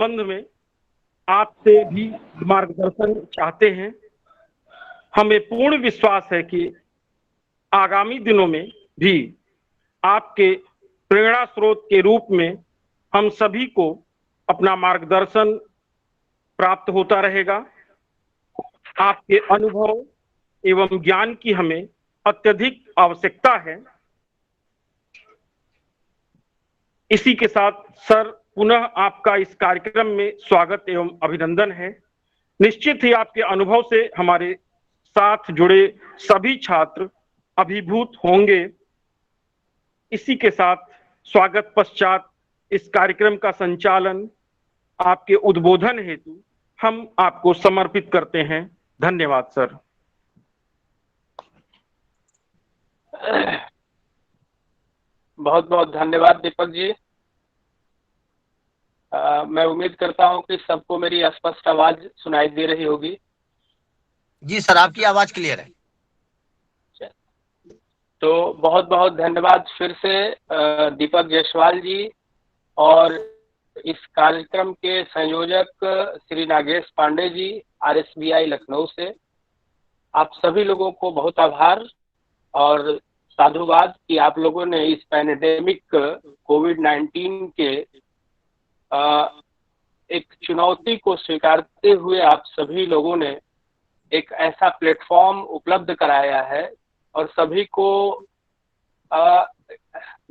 संबंध में आपसे भी मार्गदर्शन चाहते हैं। हमें पूर्ण विश्वास है कि आगामी दिनों में भी आपके प्रेरणा स्रोत के रूप में हम सभी को अपना मार्गदर्शन प्राप्त होता रहेगा। आपके अनुभव एवं ज्ञान की हमें अत्यधिक आवश्यकता है। इसी के साथ सर, पुनः आपका इस कार्यक्रम में स्वागत एवं अभिनंदन है। निश्चित ही आपके अनुभव से हमारे साथ जुड़े सभी छात्र अभिभूत होंगे। इसी के साथ स्वागत पश्चात इस कार्यक्रम का संचालन आपके उद्बोधन हेतु हम आपको समर्पित करते हैं। धन्यवाद सर। बहुत बहुत धन्यवाद दीपक जी। मैं उम्मीद करता हूं कि सबको मेरी स्पष्ट आवाज सुनाई दे रही होगी। जी सर, आपकी आवाज क्लियर है। तो बहुत बहुत धन्यवाद फिर से दीपक जायसवाल जी और इस कार्यक्रम के संयोजक श्री नागेश पांडे जी, RSBI लखनऊ से। आप सभी लोगों को बहुत आभार और साधुवाद कि आप लोगों ने इस पैंडेमिक कोविड-19 के एक चुनौती को स्वीकारते हुए आप सभी लोगों ने एक ऐसा प्लेटफॉर्म उपलब्ध कराया है और सभी को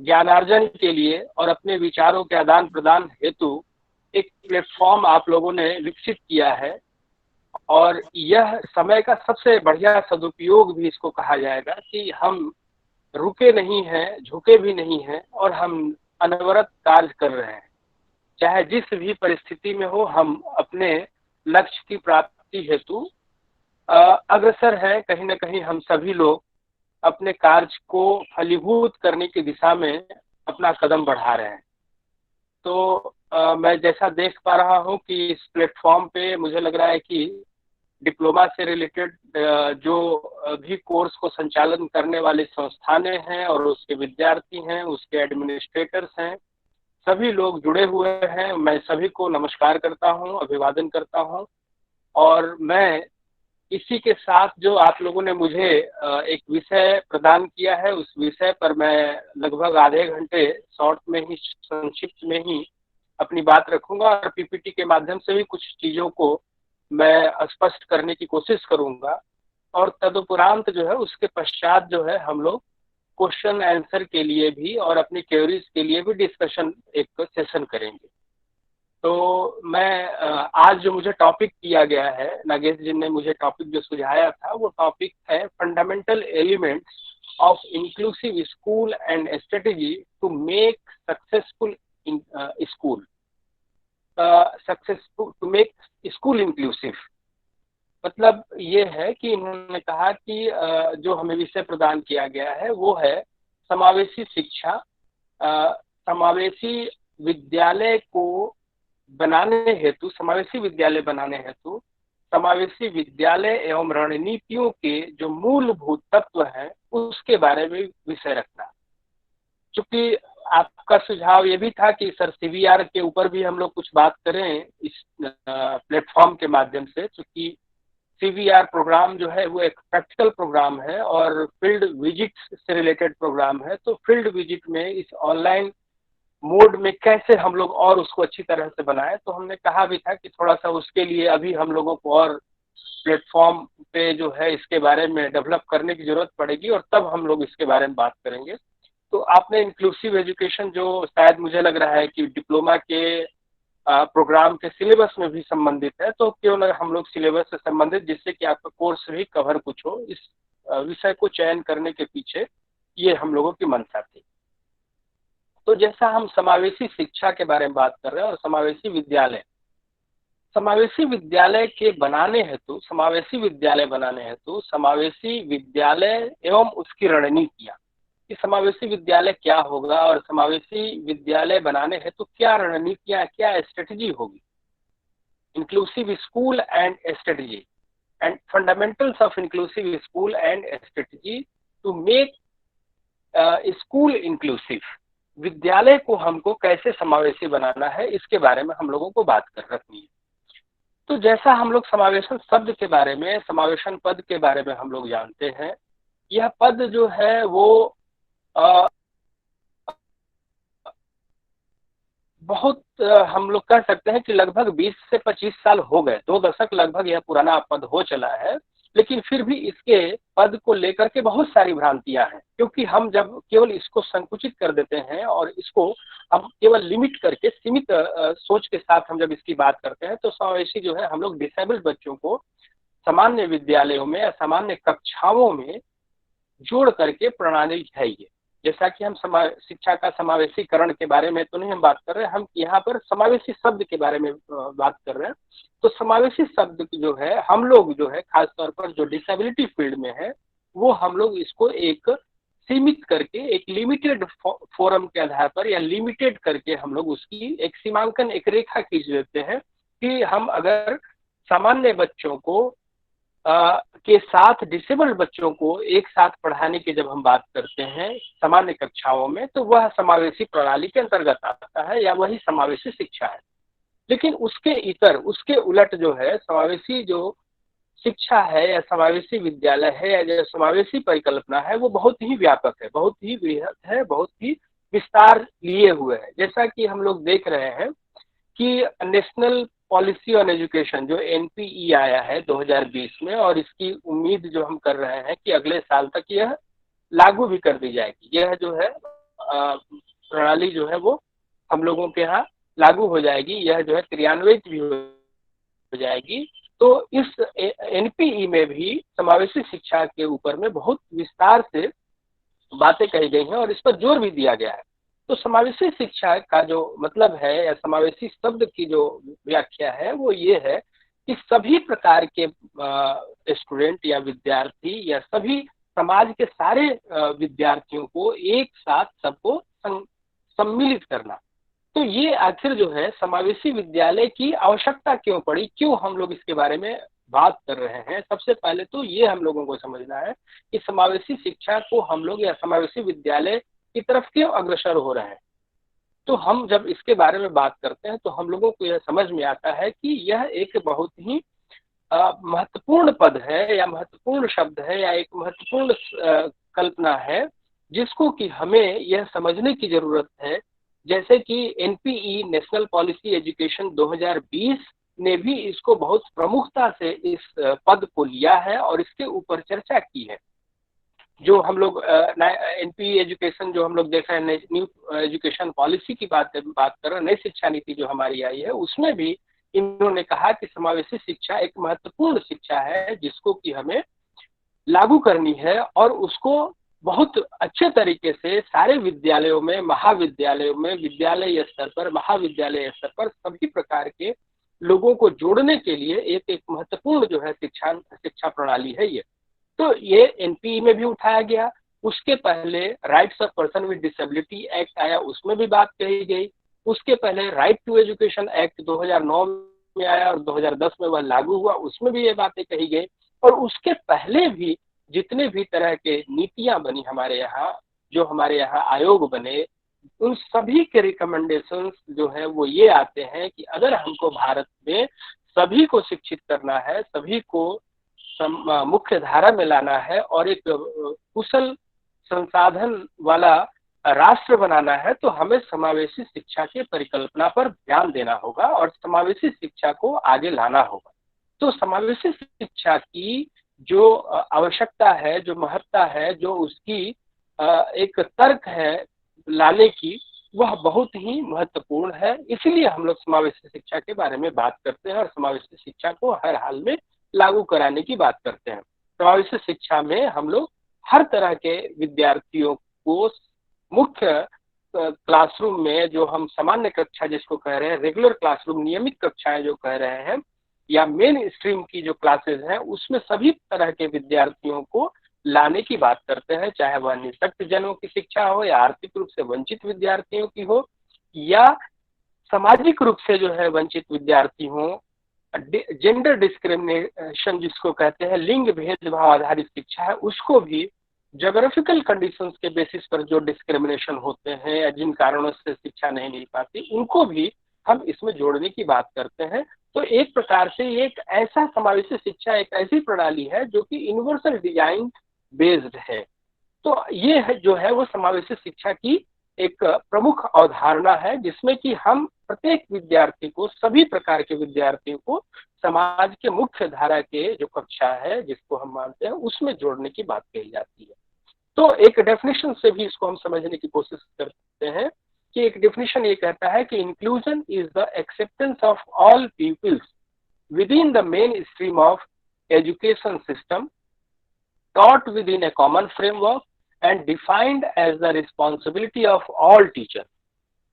ज्ञानार्जन के लिए और अपने विचारों के आदान प्रदान हेतु एक प्लेटफॉर्म आप लोगों ने विकसित किया है। और यह समय का सबसे बढ़िया सदुपयोग भी इसको कहा जाएगा कि हम रुके नहीं हैं, झुके भी नहीं हैं और हम अनवरत कार्य कर रहे हैं। चाहे जिस भी परिस्थिति में हो, हम अपने लक्ष्य की प्राप्ति हेतु अग्रसर है। कहीं ना कहीं हम सभी लोग अपने कार्य को फलीभूत करने की दिशा में अपना कदम बढ़ा रहे हैं। तो मैं जैसा देख पा रहा हूं कि इस प्लेटफॉर्म पे मुझे लग रहा है कि डिप्लोमा से रिलेटेड जो भी कोर्स को संचालन करने वाली संस्थानें हैं और उसके विद्यार्थी हैं, उसके एडमिनिस्ट्रेटर्स हैं, सभी लोग जुड़े हुए हैं। मैं सभी को नमस्कार करता हूं, अभिवादन करता हूं। और मैं इसी के साथ जो आप लोगों ने मुझे एक विषय प्रदान किया है, उस विषय पर मैं लगभग आधे घंटे शॉर्ट में ही, संक्षिप्त में ही अपनी बात रखूंगा और PPT के माध्यम से भी कुछ चीजों को मैं स्पष्ट करने की कोशिश करूंगा। और तदुपरांत जो है उसके पश्चात जो है हम लोग क्वेश्चन आंसर के लिए भी और अपनी क्वेरीज के लिए भी डिस्कशन एक सेशन करेंगे। तो मैं आज जो मुझे टॉपिक दिया गया है, नागेश जी ने मुझे टॉपिक जो सुझाया था, वो टॉपिक है fundamental elements of inclusive school and strategy to make successful school, successful to make school inclusive. मतलब ये है कि इन्होंने कहा कि जो हमें विषय प्रदान किया गया है वो है समावेशी शिक्षा, समावेशी विद्यालय को बनाने हेतु, समावेशी विद्यालय बनाने हेतु समावेशी विद्यालय एवं रणनीतियों के जो मूलभूत तत्व हैं उसके बारे में विषय रखना। चूंकि आपका सुझाव ये भी था कि सर CVR के ऊपर भी हम लोग कुछ बात करें इस प्लेटफॉर्म के माध्यम से, चूंकि CVR प्रोग्राम जो है वो एक प्रैक्टिकल प्रोग्राम है और फील्ड विजिट से रिलेटेड प्रोग्राम है। तो फील्ड विजिट में इस ऑनलाइन मोड में कैसे हम लोग और उसको अच्छी तरह से बनाएं, तो हमने कहा भी था कि थोड़ा सा उसके लिए अभी हम लोगों को और प्लेटफॉर्म पे जो है इसके बारे में डेवलप करने की जरूरत पड़ेगी और तब हम लोग इसके बारे में बात करेंगे। तो आपने इंक्लूसिव एजुकेशन, जो शायद मुझे लग रहा है कि डिप्लोमा के प्रोग्राम के सिलेबस में भी संबंधित है, तो क्यों ना हम लोग सिलेबस से संबंधित, जिससे कि आपका कोर्स भी कवर कुछ हो, इस विषय को चयन करने के पीछे ये हम लोगों की मंशा थी। तो जैसा हम समावेशी शिक्षा के बारे में बात कर रहे हैं और समावेशी विद्यालय, समावेशी विद्यालय के बनाने हेतु, समावेशी विद्यालय बनाने हेतु समावेशी विद्यालय एवं उसकी रणनीतियां, कि समावेशी विद्यालय क्या होगा और समावेशी विद्यालय बनाने हेतु क्या रणनीतियां, क्या स्ट्रेटजी होगी। Inclusive school and strategy and fundamentals of inclusive school and strategy to make school inclusive. विद्यालय को हमको कैसे समावेशी बनाना है, इसके बारे में हम लोगों को बात कर रखनी है। तो जैसा हम लोग समावेशन शब्द के बारे में, समावेशन पद के बारे में हम लोग जानते हैं, यह पद जो है वो बहुत हम लोग कह सकते हैं कि लगभग 20 से 25 साल हो गए, 2 दशक लगभग यह पुराना पद हो चला है, लेकिन फिर भी इसके पद को लेकर के बहुत सारी भ्रांतियां हैं। क्योंकि हम जब केवल इसको संकुचित कर देते हैं और इसको हम केवल लिमिट करके सीमित सोच के साथ हम जब इसकी बात करते हैं, तो समावेशी जो है हम लोग डिसेबल्ड बच्चों को सामान्य विद्यालयों में या सामान्य कक्षाओं में जोड़ करके प्रणाली है ये। जैसा कि हम शिक्षा का समावेशीकरण के बारे में तो नहीं हम बात कर रहे हैं, हम यहाँ पर समावेशी शब्द के बारे में बात कर रहे हैं। तो समावेशी शब्द जो है हम लोग जो है खासतौर पर जो डिसेबिलिटी फील्ड में है, वो हम लोग इसको एक सीमित करके एक लिमिटेड फोरम के आधार पर या लिमिटेड करके हम लोग उसकी एक सीमांकन, एक रेखा खींच देते हैं कि हम अगर सामान्य बच्चों को के साथ डिसेबल्ड बच्चों को एक साथ पढ़ाने की जब हम बात करते हैं सामान्य कक्षाओं में, तो वह समावेशी प्रणाली के अंतर्गत आता है या वही समावेशी शिक्षा है। लेकिन उसके इतर, उसके उलट जो है समावेशी जो शिक्षा है या समावेशी विद्यालय है या जो समावेशी परिकल्पना है, वो बहुत ही व्यापक है, बहुत ही वृहद है, बहुत ही विस्तार लिए हुए है। जैसा कि हम लोग देख रहे हैं कि नेशनल पॉलिसी ऑन एजुकेशन जो एनपीई आया है 2020 में, और इसकी उम्मीद जो हम कर रहे हैं कि अगले साल तक यह लागू भी कर दी जाएगी। यह जो है प्रणाली जो है वो हम लोगों के यहाँ लागू हो जाएगी, यह जो है क्रियान्वित भी हो जाएगी। तो इस एनपीई में भी समावेशी शिक्षा के ऊपर में बहुत विस्तार से बातें कही गई हैं और इस पर जोर भी दिया गया है। तो समावेशी शिक्षा का जो मतलब है या समावेशी शब्द की जो व्याख्या है वो ये है कि सभी प्रकार के स्टूडेंट या विद्यार्थी या सभी समाज के सारे विद्यार्थियों को एक साथ सबको सम्मिलित करना। तो ये आखिर जो है समावेशी विद्यालय की आवश्यकता क्यों पड़ी, क्यों हम लोग इसके बारे में बात कर रहे हैं। सबसे पहले तो ये हम लोगों को समझना है कि समावेशी शिक्षा को हम लोग या समावेशी विद्यालय की तरफ क्यों अग्रसर हो रहे हैं। तो हम जब इसके बारे में बात करते हैं तो हम लोगों को यह समझ में आता है कि यह एक बहुत ही महत्वपूर्ण पद है या महत्वपूर्ण शब्द है या एक महत्वपूर्ण कल्पना है, जिसको कि हमें यह समझने की जरूरत है। जैसे कि एनपीई नेशनल पॉलिसी एजुकेशन 2020 ने भी इसको बहुत प्रमुखता से इस पद को लिया है और इसके ऊपर चर्चा की है। जो हम लोग एनपीई एजुकेशन जो हम लोग देख रहे हैं, न्यू एजुकेशन पॉलिसी की बात कर रहे हैं, नई शिक्षा नीति जो हमारी आई है, उसमें भी इन्होंने कहा कि समावेशी शिक्षा एक महत्वपूर्ण शिक्षा है जिसको कि हमें लागू करनी है और उसको बहुत अच्छे तरीके से सारे विद्यालयों में, महाविद्यालयों में, विद्यालय स्तर पर, महाविद्यालय स्तर पर सभी प्रकार के लोगों को जोड़ने के लिए एक महत्वपूर्ण जो है शिक्षा प्रणाली है ये। तो ये एनपीई में भी उठाया गया। उसके पहले rights of person with disability act आया, उसमें भी बात कही गई। उसके पहले राइट टू एजुकेशन एक्ट 2009 में आया और 2010 में वह लागू हुआ, उसमें भी ये बातें कही गई। और उसके पहले भी जितने भी तरह के नीतियां बनी हमारे यहाँ, जो हमारे यहाँ आयोग बने, उन सभी के रिकमेंडेशंस जो है वो ये आते हैं कि अगर हमको भारत में सभी को शिक्षित करना है, सभी को मुख्य धारा में लाना है और एक कुशल संसाधन वाला राष्ट्र बनाना है, तो हमें समावेशी शिक्षा की परिकल्पना पर ध्यान देना होगा और समावेशी शिक्षा को आगे लाना होगा। तो समावेशी शिक्षा की जो आवश्यकता है, जो महत्ता है, जो उसकी एक तर्क है लाने की, वह बहुत ही महत्वपूर्ण है। इसलिए हम लोग समावेशी शिक्षा के बारे में बात करते हैं और समावेशी शिक्षा को हर हाल में लागू कराने की बात करते हैं। समावेशी शिक्षा में हम लोग हर तरह के विद्यार्थियों को मुख्य क्लासरूम में, जो हम सामान्य कक्षा जिसको कह रहे हैं, रेगुलर क्लासरूम, नियमित कक्षाएं जो कह रहे हैं, या मेन स्ट्रीम की जो क्लासेज हैं, उसमें सभी तरह के विद्यार्थियों को लाने की बात करते हैं, चाहे वह निःशक्त जनों की शिक्षा हो या आर्थिक रूप से वंचित विद्यार्थियों की हो या सामाजिक रूप से जो है वंचित विद्यार्थी हो। जेंडर डिस्क्रिमिनेशन जिसको कहते हैं, लिंग भेदभाव आधारित शिक्षा है, उसको भी ज्योग्राफिकल कंडीशंस के बेसिस पर जो डिस्क्रिमिनेशन होते हैं या जिन कारणों से शिक्षा नहीं मिल पाती, उनको भी हम इसमें जोड़ने की बात करते हैं। तो एक प्रकार से ये एक ऐसा समावेशी शिक्षा एक ऐसी प्रणाली है जो कि यूनिवर्सल डिजाइन बेस्ड है। तो ये है जो है वो समावेशी शिक्षा की एक प्रमुख अवधारणा है, जिसमें कि हम प्रत्येक विद्यार्थी को, सभी प्रकार के विद्यार्थियों को समाज के मुख्य धारा के जो कक्षा है जिसको हम मानते हैं उसमें जोड़ने की बात कही जाती है। तो एक डेफिनेशन से भी इसको हम समझने की कोशिश करते हैं कि एक डेफिनेशन ये कहता है कि inclusion is the acceptance of all peoples within the mainstream of education system taught within a common framework and defined as the responsibility of all teachers।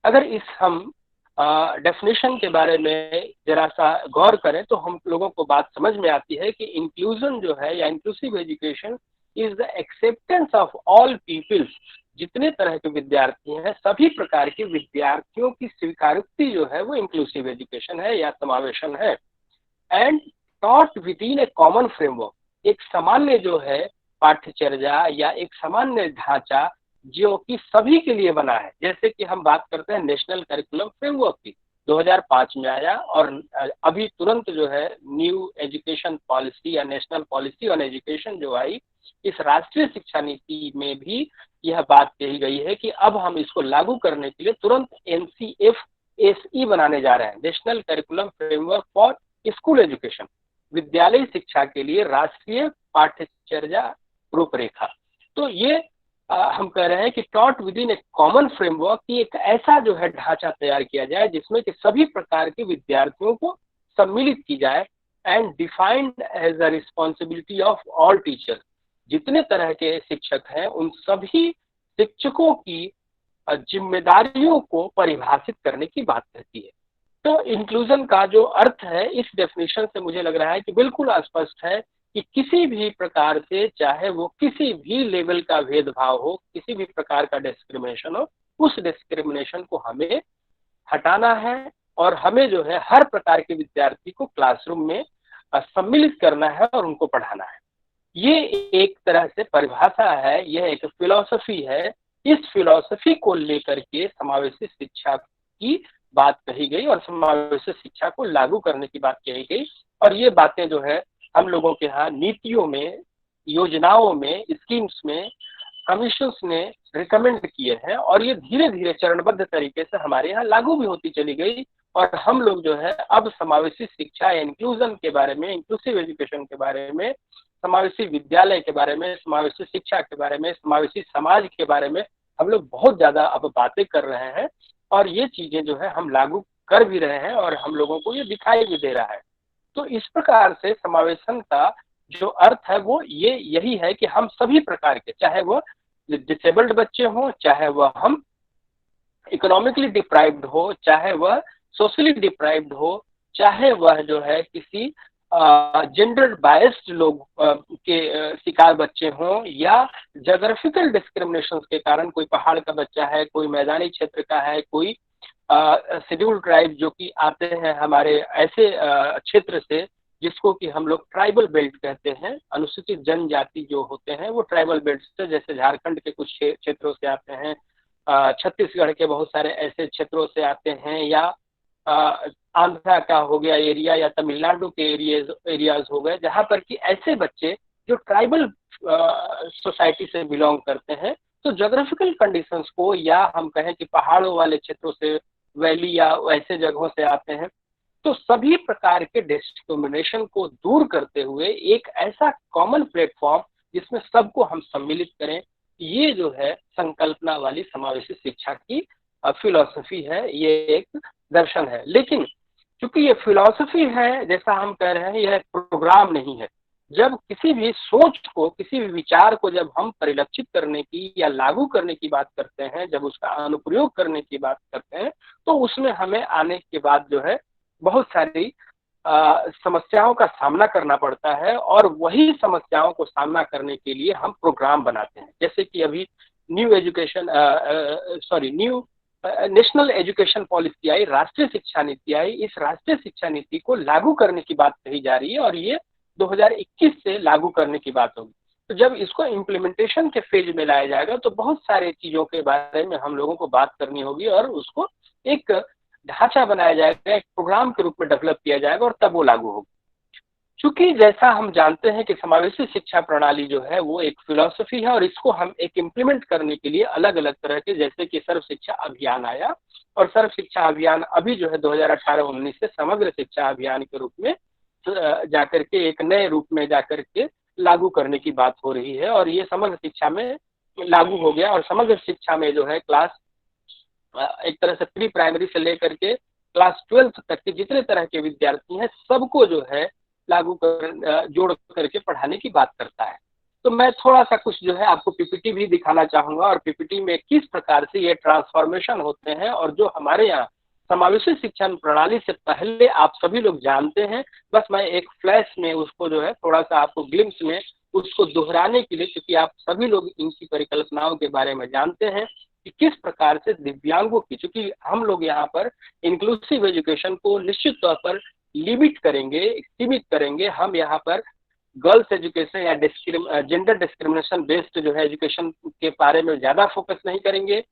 अगर इस हम डेफिनेशन के बारे में जरा सा गौर करें तो हम लोगों को बात समझ में आती है कि इंक्लूजन जो है या inclusive education is the acceptance of all peoples, जितने तरह के विद्यार्थी हैं सभी प्रकार के विद्यार्थियों की स्वीकारोक्ति जो है वो इंक्लूसिव एजुकेशन है या समावेशन है। And taught with in A common framework, एक सामान्य जो है पाठ्यचर्या या एक सामान्य ढांचा जो कि सभी के लिए बना है। जैसे कि हम बात करते हैं नेशनल करिकुलम फ्रेमवर्क की, 2005 में आया, और अभी तुरंत जो है न्यू एजुकेशन पॉलिसी या नेशनल पॉलिसी ऑन एजुकेशन जो आई, इस राष्ट्रीय शिक्षा नीति में भी यह बात कही गई है कि अब हम इसको लागू करने के लिए तुरंत NCFSE बनाने जा रहे हैं, national curriculum framework for school education, विद्यालय शिक्षा के लिए राष्ट्रीय पाठ्यचर्या रूपरेखा। तो ये हम कह रहे हैं कि taught with in A common framework की एक ऐसा जो है ढांचा तैयार किया जाए जिसमें कि सभी प्रकार के विद्यार्थियों को सम्मिलित की जाए and defined as the responsibility of all teachers, जितने तरह के शिक्षक हैं उन सभी शिक्षकों की जिम्मेदारियों को परिभाषित करने की बात कहती है। तो इंक्लूजन का जो अर्थ है इस डेफिनेशन से मुझे लग रहा है कि बिल्कुल स्पष्ट है कि किसी भी प्रकार से, चाहे वो किसी भी लेवल का भेदभाव हो, किसी भी प्रकार का डिस्क्रिमिनेशन हो, उस डिस्क्रिमिनेशन को हमें हटाना है और हमें जो है हर प्रकार के विद्यार्थी को क्लासरूम में सम्मिलित करना है और उनको पढ़ाना है। ये एक तरह से परिभाषा है, यह एक फिलॉसफी है। इस फिलॉसफी को लेकर के समावेशी शिक्षा की बात कही गई और समावेशी शिक्षा को लागू करने की बात कही गई, और ये बातें जो है हम लोगों के यहाँ नीतियों में, योजनाओं में, स्कीम्स में कमीशंस ने रिकमेंड किए हैं, और ये धीरे धीरे चरणबद्ध तरीके से हमारे यहाँ लागू भी होती चली गई। और हम लोग जो है अब समावेशी शिक्षा, इंक्लूजन के बारे में, इंक्लूसिव एजुकेशन के बारे में, समावेशी विद्यालय के बारे में, समावेशी शिक्षा के बारे में, समावेशी समाज के बारे में हम लोग बहुत ज्यादा अब बातें कर रहे हैं, और ये चीजें जो है हम लागू कर भी रहे हैं और हम लोगों को ये दिखाई भी दे रहा है। तो इस प्रकार से समावेशन का जो अर्थ है वो यही है कि हम सभी प्रकार के, चाहे वो डिसेबल्ड बच्चे हों, चाहे वह हम इकोनॉमिकली डिप्राइव्ड हो, चाहे वह सोशली डिप्राइव्ड हो, चाहे वह जो है किसी जेंडर बायस्ड लोग के शिकार बच्चे हों, या ज्योग्राफिकल डिस्क्रिमिनेशन के कारण कोई पहाड़ का बच्चा है, कोई मैदानी क्षेत्र का है, कोई शेड्यूल्ड ट्राइब जो कि आते हैं हमारे ऐसे क्षेत्र से जिसको कि हम लोग ट्राइबल बेल्ट कहते हैं, अनुसूचित जनजाति जो होते हैं वो ट्राइबल बेल्ट से, जैसे झारखंड के कुछ क्षेत्रों से आते हैं, छत्तीसगढ़ के बहुत सारे ऐसे क्षेत्रों से आते हैं, या आंध्रा का हो गया एरिया, या तमिलनाडु के एरियाज हो गए, जहाँ पर कि ऐसे बच्चे जो ट्राइबल सोसाइटी से बिलोंग करते हैं, तो ज्योग्राफिकल कंडीशंस को, या हम कहें कि पहाड़ों वाले क्षेत्रों से, वैली या ऐसे जगहों से आते हैं, तो सभी प्रकार के डिस्क्रिमिनेशन को दूर करते हुए एक ऐसा कॉमन प्लेटफॉर्म जिसमें सबको हम सम्मिलित करें, ये जो है संकल्पना वाली समावेशी शिक्षा की फिलॉसफी है, ये एक दर्शन है। लेकिन चूंकि ये फिलॉसफी है, जैसा हम कह रहे हैं, यह एक प्रोग्राम नहीं है। जब किसी भी सोच को, किसी भी विचार को जब हम परिलक्षित करने की या लागू करने की बात करते हैं, जब उसका अनुप्रयोग करने की बात करते हैं, तो उसमें हमें आने के बाद जो है बहुत सारी समस्याओं का सामना करना पड़ता है, और वही समस्याओं को सामना करने के लिए हम प्रोग्राम बनाते हैं। जैसे कि अभी न्यू नेशनल एजुकेशन पॉलिसी आई, राष्ट्रीय शिक्षा नीति आई, इस राष्ट्रीय शिक्षा नीति को लागू करने की बात कही जा रही है, और ये 2021 से लागू करने की बात होगी। तो जब इसको इम्प्लीमेंटेशन के फेज में लाया जाएगा तो बहुत सारे चीजों के बारे में हम लोगों को बात करनी होगी और उसको एक ढांचा बनाया जाएगा, एक प्रोग्राम के रूप में डेवलप किया जाएगा और तब वो लागू होगा। चूंकि जैसा हम जानते हैं कि समावेशी शिक्षा प्रणाली जो है वो एक फिलॉसफी है और इसको हम एक इम्प्लीमेंट करने के लिए अलग अलग तरह के, जैसे कि सर्व शिक्षा अभियान आया और सर्व शिक्षा अभियान अभी जो है 2018-19 से समग्र शिक्षा अभियान के रूप में जाकर के एक नए रूप में जाकर के लागू करने की बात हो रही है और ये समग्र शिक्षा में लागू हो गया। और समग्र शिक्षा में जो है क्लास एक तरह से प्री प्राइमरी से लेकर के क्लास 12 तक के जितने तरह के विद्यार्थी हैं सबको जो है लागू कर जोड़ करके पढ़ाने की बात करता है। तो मैं थोड़ा सा कुछ जो है आपको पीपीटी भी दिखाना चाहूंगा और पीपीटी में किस प्रकार से ये ट्रांसफॉर्मेशन होते हैं और जो हमारे यहाँ समावेशी शिक्षा प्रणाली से पहले आप सभी लोग जानते हैं, बस मैं एक फ्लैश में उसको जो है थोड़ा सा आपको ग्लिम्स में उसको दोहराने के लिए, क्योंकि आप सभी लोग इनकी परिकल्पनाओं के बारे में जानते हैं कि किस प्रकार से दिव्यांगों की, चूंकि हम लोग यहाँ पर इंक्लूसिव एजुकेशन को निश्चित तौर पर लिमिट करेंगे, सीमित करेंगे। हम यहाँ पर गर्ल्स एजुकेशन या जेंडर डिस्क्रिमिनेशन बेस्ड जो है एजुकेशन के बारे में ज्यादा फोकस नहीं करेंगे।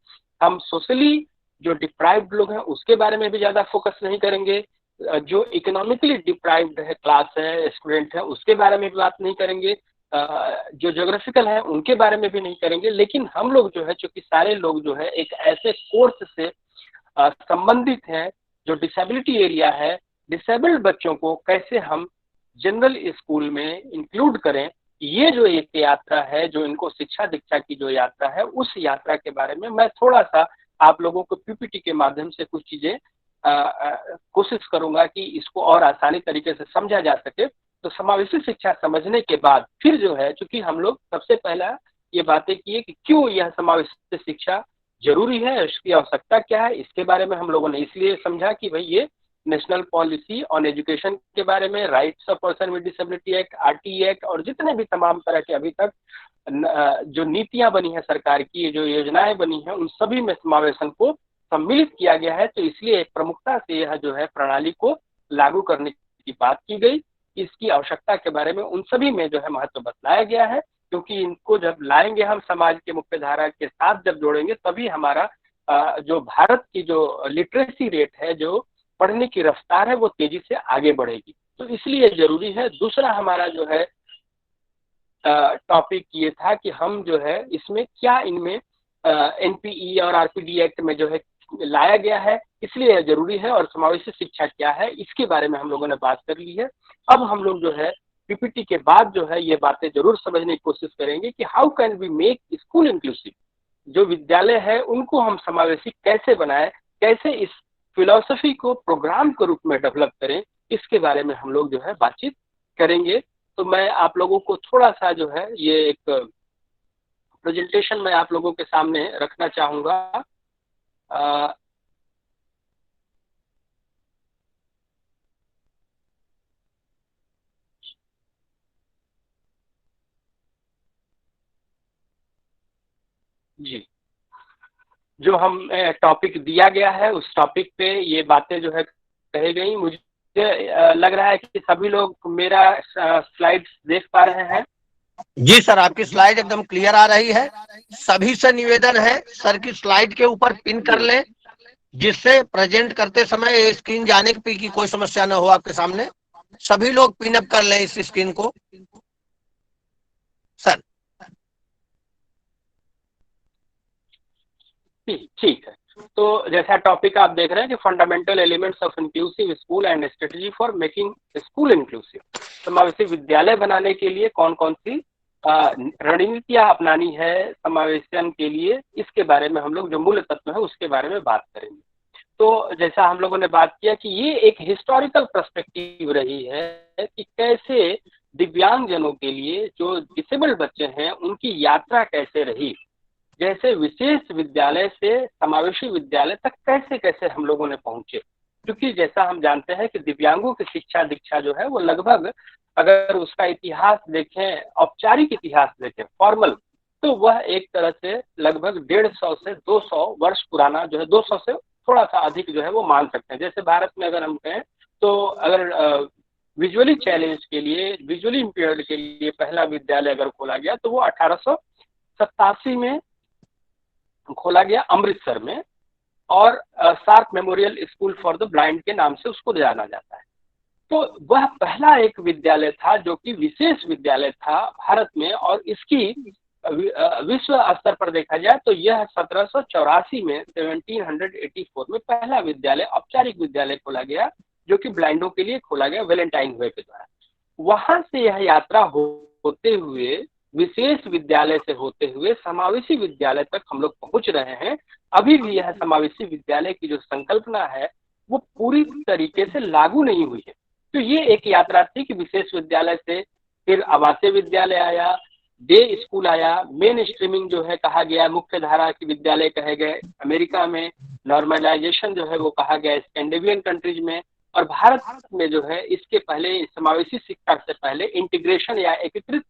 हम सोशली जो डिप्राइव्ड लोग हैं उसके बारे में भी ज्यादा फोकस नहीं करेंगे। जो इकोनॉमिकली डिप्राइव्ड है क्लास है, स्टूडेंट है, उसके बारे में भी बात नहीं करेंगे। जो ज्योग्राफिकल है उनके बारे में भी नहीं करेंगे। लेकिन हम लोग जो है, चूंकि सारे लोग जो है एक ऐसे कोर्स से संबंधित हैं जो डिसेबिलिटी एरिया है, डिसेबल्ड बच्चों को कैसे हम जनरल स्कूल में इंक्लूड करें, ये जो एक यात्रा है, जो इनको शिक्षा दीक्षा की जो यात्रा है, उस यात्रा के बारे में मैं थोड़ा सा आप लोगों को पीपीटी के माध्यम से कुछ चीजें कोशिश करूंगा कि इसको और आसानी तरीके से समझा जा सके। तो समावेशी शिक्षा समझने के बाद फिर जो है, चूंकि हम लोग सबसे पहला ये बातें किए कि क्यों यह समावेशी शिक्षा जरूरी है, इसकी आवश्यकता क्या है, इसके बारे में हम लोगों ने इसलिए समझा कि भाई ये नेशनल पॉलिसी ऑन एजुकेशन के बारे में, rights of person with disability act, RT act और जितने भी तमाम तरह के अभी तक जो नीतियां बनी है सरकार की, जो योजनाएं बनी है, उन सभी में समावेशन को सम्मिलित किया गया है। तो इसलिए प्रमुखता से यह जो है प्रणाली को लागू करने की बात की गई। इसकी आवश्यकता के बारे में उन सभी में जो है महत्व बतलाया गया है, क्योंकि इनको जब लाएंगे हम समाज के मुख्य धारा के साथ जब जोड़ेंगे तभी हमारा जो भारत की जो लिटरेसी रेट है, जो पढ़ने की रफ्तार है, वो तेजी से आगे बढ़ेगी। तो इसलिए जरूरी है। दूसरा हमारा जो है टॉपिक ये था कि हम जो है इसमें क्या इनमें एनपीई और आरपीडी एक्ट में जो है लाया गया है, इसलिए जरूरी है। और समावेशी शिक्षा क्या है, इसके बारे में हम लोगों ने बात कर ली है। अब हम लोग जो है पीपीटी के बाद जो है ये बातें जरूर समझने की कोशिश करेंगे कि how can we make school inclusive. जो विद्यालय है उनको हम समावेशी कैसे बनाए, कैसे इस फिलॉसफी को प्रोग्राम के रूप में डेवलप करें, इसके बारे में हम लोग जो है बातचीत करेंगे। तो मैं आप लोगों को थोड़ा सा जो है ये एक प्रेजेंटेशन मैं आप लोगों के सामने रखना चाहूंगा। जी, जो हम टॉपिक दिया गया है उस टॉपिक पे ये बातें जो है कही गई। मुझे लग रहा है कि सभी लोग मेरा स्लाइड्स देख पा रहे हैं। जी सर, आपकी स्लाइड एकदम क्लियर आ रही है। सभी से निवेदन है सर की स्लाइड के ऊपर पिन कर लें, जिससे प्रेजेंट करते समय स्क्रीन जाने की कोई समस्या न हो आपके सामने। सभी लोग पिन अप कर लें इस स्क्रीन को सर। ठीक है। तो जैसा टॉपिक आप देख रहे हैं कि fundamental elements of inclusive school and strategy for making school inclusive. समावेशी विद्यालय बनाने के लिए कौन कौन सी रणनीतियां अपनानी है समावेशन के लिए, इसके बारे में हम लोग जो मूल तत्व है उसके बारे में बात करेंगे। तो जैसा हम लोगों ने बात किया कि ये एक हिस्टोरिकल पर्सपेक्टिव रही है कि कैसे दिव्यांगजनों के लिए जो डिसेबल्ड बच्चे हैं उनकी यात्रा कैसे रही, जैसे विशेष विद्यालय से समावेशी विद्यालय तक कैसे कैसे हम लोगों ने पहुंचे। क्योंकि जैसा हम जानते हैं कि दिव्यांगों की शिक्षा दीक्षा जो है वो लगभग, अगर उसका इतिहास देखें, औपचारिक इतिहास देखें फॉर्मल, तो वह एक तरह से लगभग 150 से 200 वर्ष पुराना जो है, 200 से थोड़ा सा अधिक जो है वो मान सकते हैं। जैसे भारत में अगर हम कहें तो अगर विजुअली चैलेंज के लिए, विजुअली इम्पेयर्ड के लिए पहला विद्यालय अगर खोला गया तो वो 1887 में खोला गया अमृतसर में, और सार्क memorial school for the blind के नाम से उसको जाना जाता है। तो वह पहला एक विद्यालय था जो कि विशेष विद्यालय था भारत में, और इसकी विश्व स्तर पर देखा जाए तो यह 1784 में 1784 में पहला विद्यालय, औपचारिक विद्यालय खोला गया जो कि ब्लाइंडों के लिए खोला गया वैलेंटाइन हुए के द्वारा। वहां से यह यात्रा होते हुए, विशेष विद्यालय से होते हुए समावेशी विद्यालय तक हम लोग पहुंच रहे हैं। अभी भी यह समावेशी विद्यालय की जो संकल्पना है वो पूरी तरीके से लागू नहीं हुई है। तो ये एक यात्रा थी कि विशेष विद्यालय से फिर आवासीय विद्यालय आया, डे स्कूल आया, मेन स्ट्रीमिंग जो है कहा गया, मुख्य धारा के विद्यालय कहे गए अमेरिका में, नॉर्मलाइजेशन जो है वो कहा गया स्कैंडिनेवियन कंट्रीज में, और भारत में जो है इसके पहले समावेशी शिक्षा से पहले इंटीग्रेशन या एकीकृत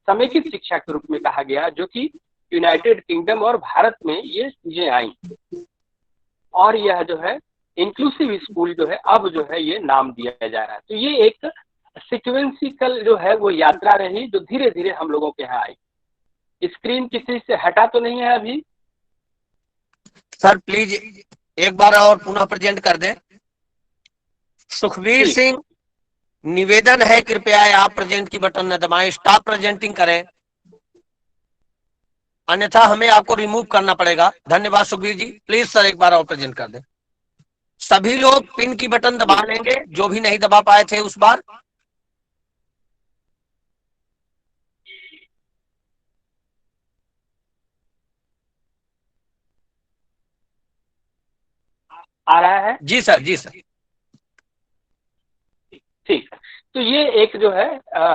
समेकित शिक्षा के रूप में कहा गया, जो कि यूनाइटेड किंगडम और भारत में ये चीजें आई। और यह जो है इंक्लूसिव स्कूल जो है अब जो है ये नाम दिया जा रहा है। तो ये एक सिक्वेंसिकल जो है वो यात्रा रही जो धीरे धीरे हम लोगों के यहाँ आई। स्क्रीन किसी से हटा तो नहीं है अभी? सर प्लीज एक बार और पुनः प्रेजेंट कर दें। सुखबीर सिंह, निवेदन है कृपया आप प्रेजेंट की बटन न दबाएं, स्टॉप प्रेजेंटिंग करें, अन्यथा हमें आपको रिमूव करना पड़ेगा। धन्यवाद सुखबीर जी। प्लीज सर एक बार और प्रेजेंट कर दें। सभी लोग पिन की बटन दबा लेंगे जो भी नहीं दबा पाए थे उस बार। आ रहा है? जी सर, जी सर। ठीक है, तो ये एक जो है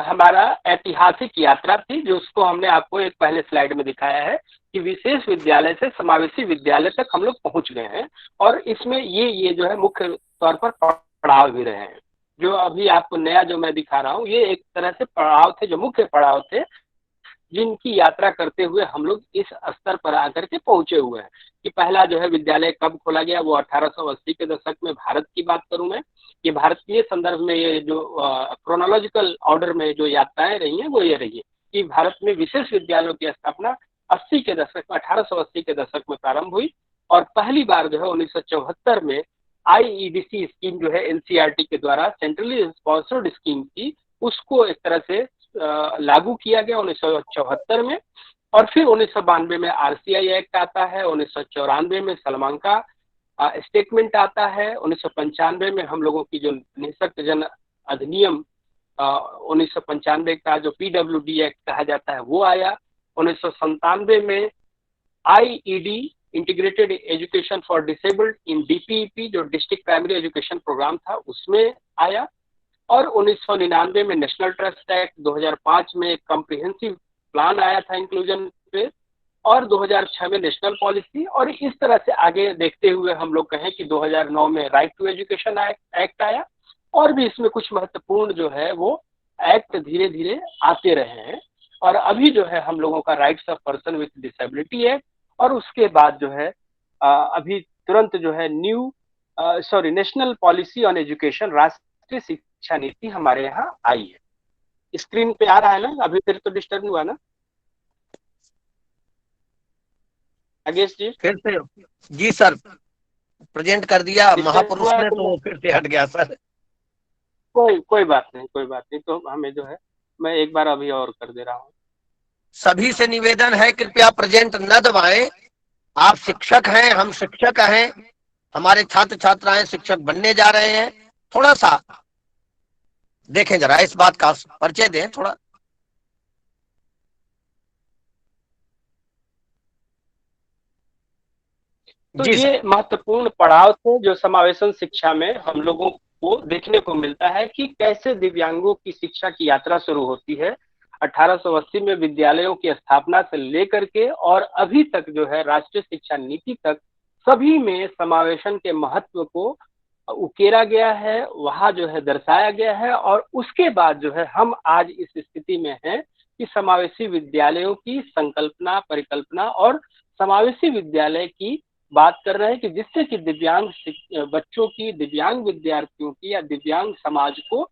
हमारा ऐतिहासिक यात्रा थी जो उसको हमने आपको एक पहले स्लाइड में दिखाया है कि विशेष विद्यालय से समावेशी विद्यालय तक हम लोग पहुंच गए हैं। और इसमें ये जो है मुख्य तौर पर पड़ाव भी रहे हैं। जो अभी आपको नया जो मैं दिखा रहा हूँ ये एक तरह से पड़ाव थे, जो मुख्य पड़ाव थे जिनकी यात्रा करते हुए हम लोग इस स्तर पर आकर के पहुंचे हुए हैं। कि पहला जो है विद्यालय कब खोला गया, वो 1880 के दशक में, भारत की बात करूं मैं, ये भारतीय संदर्भ में ये जो क्रोनोलॉजिकल ऑर्डर में जो यात्राएं रही हैं वो ये रही है कि भारत में विशेष विद्यालयों की स्थापना 80 के दशक में, 1880 के दशक में प्रारंभ हुई। और पहली बार जो है 1974 में IEDC स्कीम जो है NCERT के द्वारा सेंट्रली स्पॉन्सर्ड स्कीम थी, उसको एक तरह से लागू किया गया 1974 में। और फिर 1992 में RCI एक्ट आता है, 1994 में सलमान का स्टेटमेंट आता है, 1995 में हम लोगों की जो निःशक्त जन अधिनियम 1995 का जो PWD एक्ट कहा जाता है वो आया। 1997 में IED integrated education for disabled in DPEP जो डिस्ट्रिक्ट प्राइमरी एजुकेशन प्रोग्राम था उसमें आया। और 1999 में नेशनल ट्रस्ट एक्ट, 2005 में कॉम्प्रिहेंसिव प्लान आया था इंक्लूजन पे, और 2006 में नेशनल पॉलिसी। और इस तरह से आगे देखते हुए हम लोग कहें कि 2009 में राइट टू एजुकेशन एक्ट आया। और भी इसमें कुछ महत्वपूर्ण जो है वो एक्ट धीरे धीरे आते रहे हैं। और अभी जो है हम लोगों का rights of person with disability act, और उसके बाद जो है अभी तुरंत जो है नेशनल पॉलिसी ऑन एजुकेशन, राष्ट्रीय शिक्षा नीति हमारे यहाँ आई है। स्क्रीन पे आ रहा है ना? अभी फिर तो डिस्टर्ब हुआ ना नागेश जी? फिर से जी सर प्रेजेंट कर दिया महापुरुष ने तो फिर से हट गया सर। कोई बात नहीं, कोई बात नहीं। तो हमें जो है मैं एक बार अभी और कर दे रहा हूँ। सभी से निवेदन है कृपया प्रेजेंट न दबाएं। आप शिक्षक हैं, हम शिक्षक हैं, हमारे छात्र छात्राएं शिक्षक बनने जा रहे हैं। थोड़ा सा देखें, जरा इस बात का परिचय दें थोड़ा। तो ये महत्वपूर्ण पड़ाव थे जो समावेशन शिक्षा में हम लोगों को देखने को मिलता है कि कैसे दिव्यांगों की शिक्षा की यात्रा शुरू होती है 1880 में विद्यालयों की स्थापना से लेकर के, और अभी तक जो है राष्ट्रीय शिक्षा नीति तक सभी में समावेशन के महत्व को उकेरा गया है, वहां जो है दर्शाया गया है। और उसके बाद जो है हम आज इस स्थिति में हैं कि समावेशी विद्यालयों की संकल्पना, परिकल्पना और समावेशी विद्यालय की बात कर रहे हैं कि जिससे कि दिव्यांग बच्चों की, दिव्यांग विद्यार्थियों की या दिव्यांग समाज को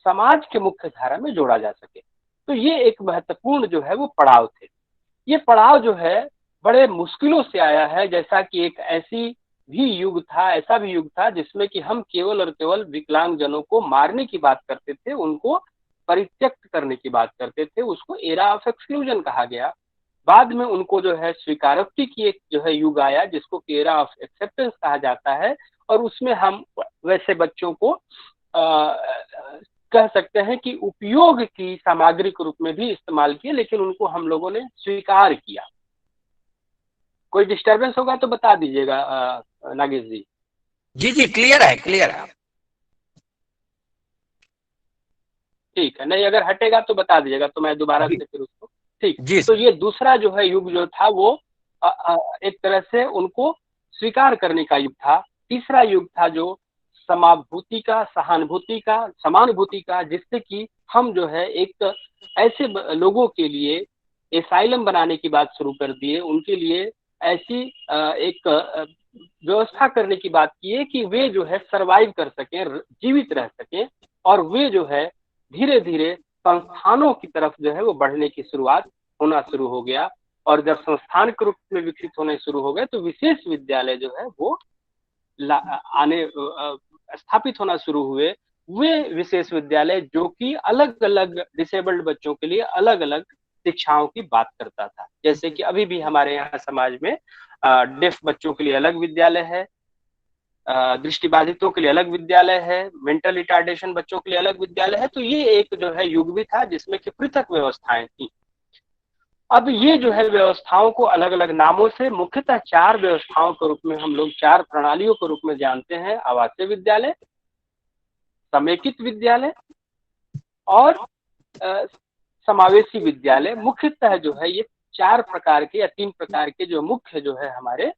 समाज के मुख्य धारा में जोड़ा जा सके। तो ये एक महत्वपूर्ण जो है वो पड़ाव थे। ये पड़ाव जो है बड़े मुश्किलों से आया है, जैसा कि एक ऐसा भी युग था जिसमें कि हम केवल और केवल विकलांगजनों को मारने की बात करते थे, उनको परित्यक्त करने की बात करते थे, उसको एरा ऑफ एक्सक्लूजन कहा गया। बाद में उनको जो है स्वीकारोक्ति की एक जो है युग आया जिसको एरा ऑफ एक्सेप्टेंस कहा जाता है, और उसमें हम वैसे बच्चों को कह सकते हैं कि उपयोग की सामग्री के रूप में भी इस्तेमाल किए, लेकिन उनको हम लोगों ने स्वीकार किया। कोई डिस्टरबेंस होगा तो बता दीजिएगा नागेश जी। जी जी, क्लियर है, क्लियर है। ठीक है, नहीं अगर हटेगा तो बता दीजिएगा तो मैं दोबारा से फिर उसको। ठीक जी। तो ये दूसरा जो है युग जो था वो एक तरह से उनको स्वीकार करने का युग था। तीसरा युग था जो समाभूति का, सहानुभूति का, समानुभूति का, जिससे कि हम जो है एक ऐसे लोगों के लिए एसाइलम बनाने की बात शुरू कर दिए, उनके लिए ऐसी एक व्यवस्था करने की बात की है कि वे जो है सरवाइव कर सकें, जीवित रह सकें, और वे जो है धीरे धीरे संस्थानों की तरफ जो है वो बढ़ने की शुरुआत होना शुरू हो गया। और जब संस्थान के रूप में विकसित होने शुरू हो गए तो विशेष विद्यालय जो है वो स्थापित होना शुरू हुए। वे विशेष विद्यालय जो कि अलग अलग डिसेबल्ड बच्चों के लिए अलग अलग शिक्षाओं की बात करता था। जैसे कि अभी भी हमारे यहाँ समाज में डेफ बच्चों के लिए अलग विद्यालय है, दृष्टिबाधितों के लिए अलग विद्यालय है, मेंटल रिटार्डेशन बच्चों के लिए अलग विद्यालय है। तो ये एक जो है युग भी था जिसमें कि पृथक व्यवस्थाएं थी। अब ये जो है व्यवस्थाओं को अलग अलग नामों से, मुख्यतः 4 व्यवस्थाओं के रूप में हम लोग, 4 प्रणालियों के रूप में जानते हैं। आवासीय विद्यालय, समेकित विद्यालय और समावेशी विद्यालय। मुख्यतः जो है ये 4 प्रकार के या 3 प्रकार के जो मुख्य जो है हमारे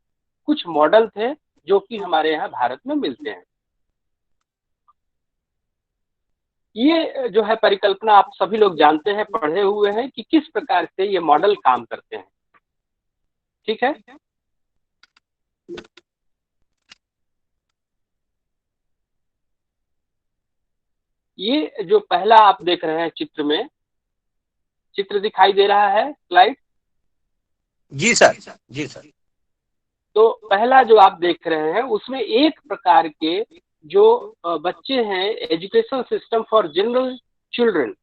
कुछ मॉडल थे जो कि हमारे यहाँ भारत में मिलते हैं। ये जो है परिकल्पना आप सभी लोग जानते हैं, पढ़े हुए हैं कि किस प्रकार से ये मॉडल काम करते हैं। ठीक है, ये जो पहला आप देख रहे हैं चित्र में, चित्र दिखाई दे रहा है स्लाइड? जी सर, जी सर। तो पहला जो आप देख रहे हैं उसमें एक प्रकार के जो बच्चे हैं, education system for general children,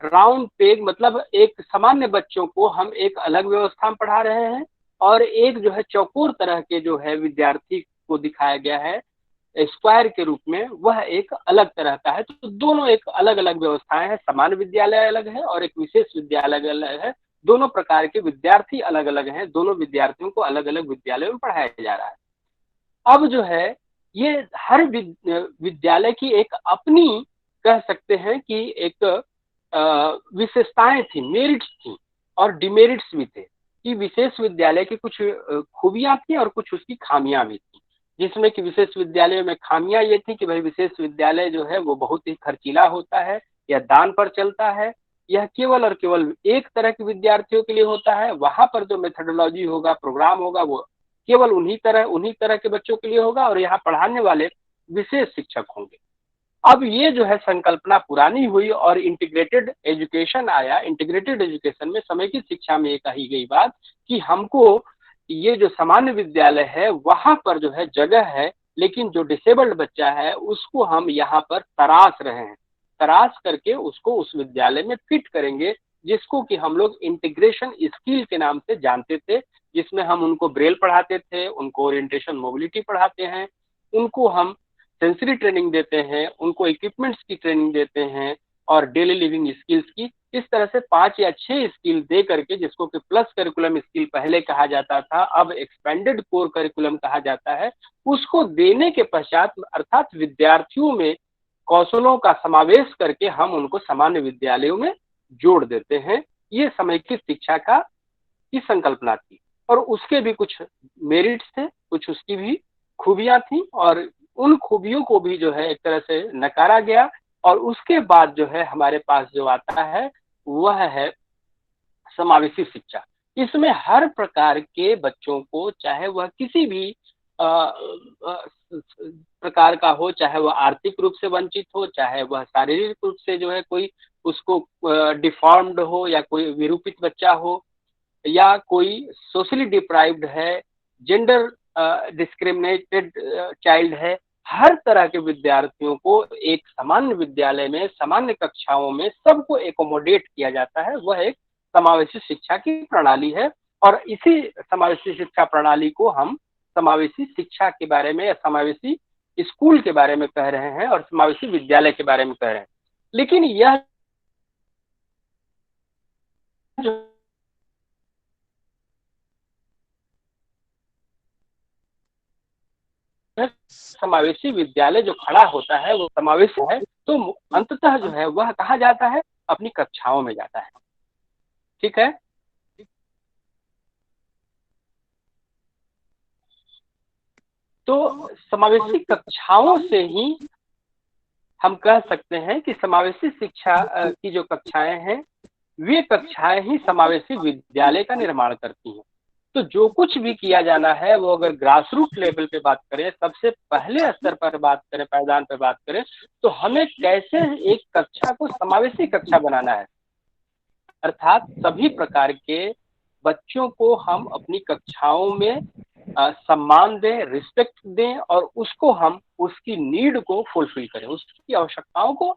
round peg, मतलब एक सामान्य बच्चों को हम एक अलग व्यवस्था में पढ़ा रहे हैं, और एक जो है चौकोर तरह के जो है विद्यार्थी को दिखाया गया है स्क्वायर के रूप में, वह एक अलग तरह का है। तो दोनों एक अलग अलग व्यवस्थाएं हैं, सामान्य विद्यालय अलग है और एक विशेष विद्यालय अलग है। दोनों प्रकार के विद्यार्थी अलग अलग हैं, दोनों विद्यार्थियों को अलग अलग विद्यालयों में पढ़ाया जा रहा है। अब जो है ये हर विद्यालय की एक अपनी, कह सकते हैं कि एक विशेषताएं थी, मेरिट्स थी और डिमेरिट्स भी थे, कि विशेष विद्यालय की कुछ खूबियां थी और कुछ उसकी खामियां भी थी। जिसमें कि विशेष विद्यालय में खामियां ये थी कि भाई विशेष विद्यालय जो है वो बहुत ही खर्चीला होता है या दान पर चलता है, यह केवल और केवल एक तरह के विद्यार्थियों के लिए होता है। वहां पर जो मेथोडोलॉजी होगा, प्रोग्राम होगा, वो केवल उन्हीं तरह के बच्चों के लिए होगा, और यहाँ पढ़ाने वाले विशेष शिक्षक होंगे। अब ये जो है संकल्पना पुरानी हुई और इंटीग्रेटेड एजुकेशन आया। इंटीग्रेटेड एजुकेशन में, समेकित शिक्षा में ये कही गई बात कि हमको ये जो सामान्य विद्यालय है वहां पर जो है जगह है, लेकिन जो डिसेबल्ड बच्चा है उसको हम यहाँ पर तराश रहे हैं, तराश करके उसको उस विद्यालय में फिट करेंगे, जिसको कि हम लोग इंटीग्रेशन स्किल के नाम से जानते थे, जिसमें हम उनको ब्रेल पढ़ाते थे, उनको ओरिएंटेशन मोबिलिटी पढ़ाते हैं, उनको हम सेंसरी ट्रेनिंग देते हैं, उनको इक्विपमेंट्स की ट्रेनिंग देते हैं और डेली लिविंग स्किल्स की। इस तरह से 5 या 6 स्किल दे करके, जिसको कि प्लस करिकुलम स्किल पहले कहा जाता था, अब एक्सपेंडेड कोर करिकुलम कहा जाता है, उसको देने के पश्चात अर्थात विद्यार्थियों में कौशलों का समावेश करके हम उनको सामान्य विद्यालयों में जोड़ देते हैं। ये समेकित शिक्षा का की संकल्पना थी, और उसके भी कुछ मेरिट्स थे, कुछ उसकी भी खूबियां थी, और उन खूबियों को भी जो है एक तरह से नकारा गया। और उसके बाद जो है हमारे पास जो आता है वह है समावेशी शिक्षा। इसमें हर प्रकार के बच्चों को, चाहे वह किसी भी प्रकार का हो, चाहे वह आर्थिक रूप से वंचित हो, चाहे वह शारीरिक रूप से जो है कोई उसको डिफॉर्म्ड हो, या कोई विरूपित बच्चा हो, या कोई सोशली डिप्राइव्ड है, जेंडर डिस्क्रिमिनेटेड चाइल्ड है, हर तरह के विद्यार्थियों को एक सामान्य विद्यालय में सामान्य कक्षाओं में सबको एकोमोडेट किया जाता है। वह एक समावेशी शिक्षा की प्रणाली है, और इसी समावेशी शिक्षा प्रणाली को हम समावेशी शिक्षा के बारे में या समावेशी स्कूल के बारे में कह रहे हैं, और समावेशी विद्यालय के बारे में कह रहे हैं। लेकिन यह समावेशी विद्यालय जो खड़ा होता है वो समावेशी है, तो अंततः जो है वह कहाँ जाता है, अपनी कक्षाओं में जाता है। ठीक है, तो समावेशी कक्षाओं से ही हम कह सकते हैं कि समावेशी शिक्षा की जो कक्षाएं हैं, वे कक्षाएं ही समावेशी विद्यालय का निर्माण करती हैं। तो जो कुछ भी किया जाना है, वो अगर ग्रास रूट लेवल पे बात करें, सबसे पहले स्तर पर बात करें, पायदान पर बात करें, तो हमें कैसे एक कक्षा को समावेशी कक्षा बनाना है, अर्थात सभी प्रकार के बच्चों को हम अपनी कक्षाओं में सम्मान दें, रिस्पेक्ट दें, और उसको हम उसकी नीड को फुलफिल करें, उसकी आवश्यकताओं को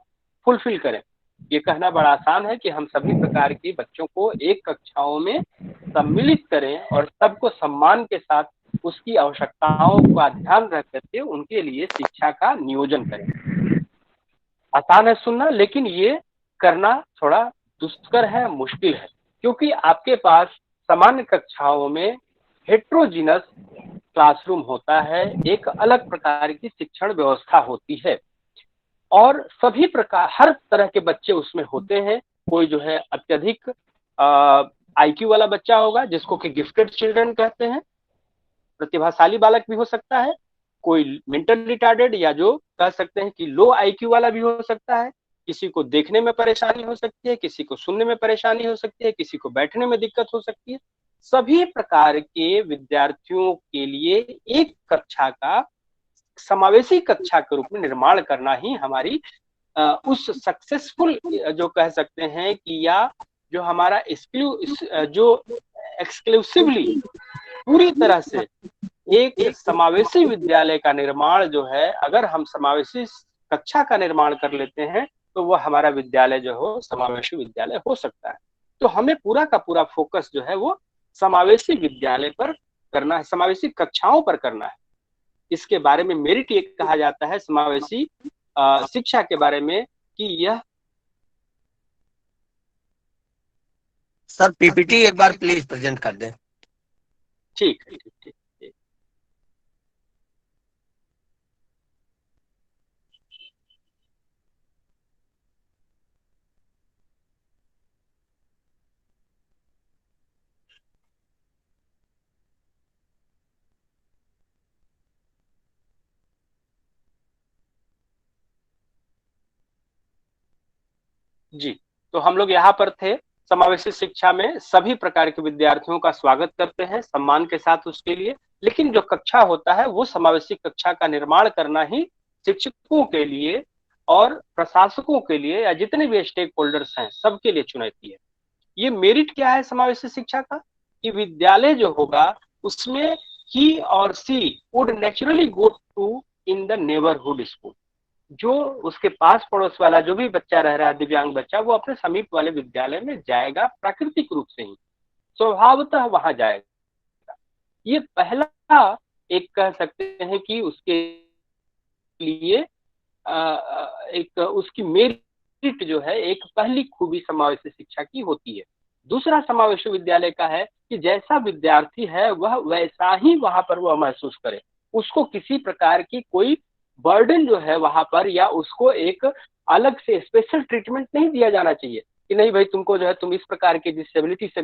फुलफिल करें। ये कहना बड़ा आसान है कि हम सभी प्रकार के बच्चों को एक कक्षाओं में सम्मिलित करें और सबको सम्मान के साथ उसकी आवश्यकताओं का ध्यान रख करके उनके लिए शिक्षा का नियोजन करें। आसान है सुनना, लेकिन ये करना थोड़ा दुष्कर है, मुश्किल है, क्योंकि आपके पास सामान्य कक्षाओं में हेट्रोजीनस क्लासरूम होता है, एक अलग प्रकार की शिक्षण व्यवस्था होती है, और सभी प्रकार हर तरह के बच्चे उसमें होते हैं। कोई जो है अत्यधिक आईक्यू वाला बच्चा होगा, जिसको कि गिफ्टेड चिल्ड्रन कहते हैं, प्रतिभाशाली बालक भी हो सकता है, कोई मेंटल रिटार्डेड या जो कह सकते हैं कि लो आईक्यू वाला भी हो सकता है, किसी को देखने में परेशानी हो सकती है, किसी को सुनने में परेशानी हो सकती है, किसी को बैठने में दिक्कत हो सकती है। सभी प्रकार के विद्यार्थियों के लिए एक कक्षा का समावेशी कक्षा के रूप में निर्माण करना ही हमारी उस सक्सेसफुल जो कह सकते हैं कि, या जो हमारा जो एक्सक्लूसिवली पूरी तरह से एक समावेशी विद्यालय का निर्माण जो है, अगर हम समावेशी कक्षा का निर्माण कर लेते हैं तो वह हमारा विद्यालय जो हो समावेशी विद्यालय हो सकता है। तो हमें पूरा का पूरा फोकस जो है वो समावेशी विद्यालय पर करना है, समावेशी कक्षाओं पर करना है। इसके बारे में मेरिट ये कहा जाता है समावेशी शिक्षा के बारे में कि यह। सर पीपीटी एक बार प्लीज प्रेजेंट कर दें। ठीक है, ठीक। जी, तो हम लोग यहाँ पर थे। समावेशी शिक्षा में सभी प्रकार के विद्यार्थियों का स्वागत करते हैं सम्मान के साथ उसके लिए, लेकिन जो कक्षा होता है वो समावेशी कक्षा का निर्माण करना ही शिक्षकों के लिए और प्रशासकों के लिए या जितने भी स्टेक होल्डर्स हैं सबके लिए चुनौती है। ये मेरिट क्या है समावेशी शिक्षा का, कि विद्यालय जो होगा उसमें ही और she would naturally go to in the neighbourhood school. जो उसके पास पड़ोस वाला जो भी बच्चा रह रहा है, दिव्यांग बच्चा, वो अपने समीप वाले विद्यालय में जाएगा, प्राकृतिक रूप से ही स्वभावतः वहां जाएगा। ये पहला एक कह सकते हैं कि उसके लिए एक उसकी मेरिट जो है, एक पहली खूबी समावेशी शिक्षा की होती है। दूसरा समावेशी विद्यालय का है कि जैसा विद्यार्थी है वह वैसा ही वहां पर वह महसूस करे, उसको किसी प्रकार की कोई बर्डन जो है वहां पर, या उसको एक अलग से स्पेशल ट्रीटमेंट नहीं दिया जाना चाहिए कि नहीं भाई तुमको जो है तुम इस प्रकार की डिसेबिलिटी से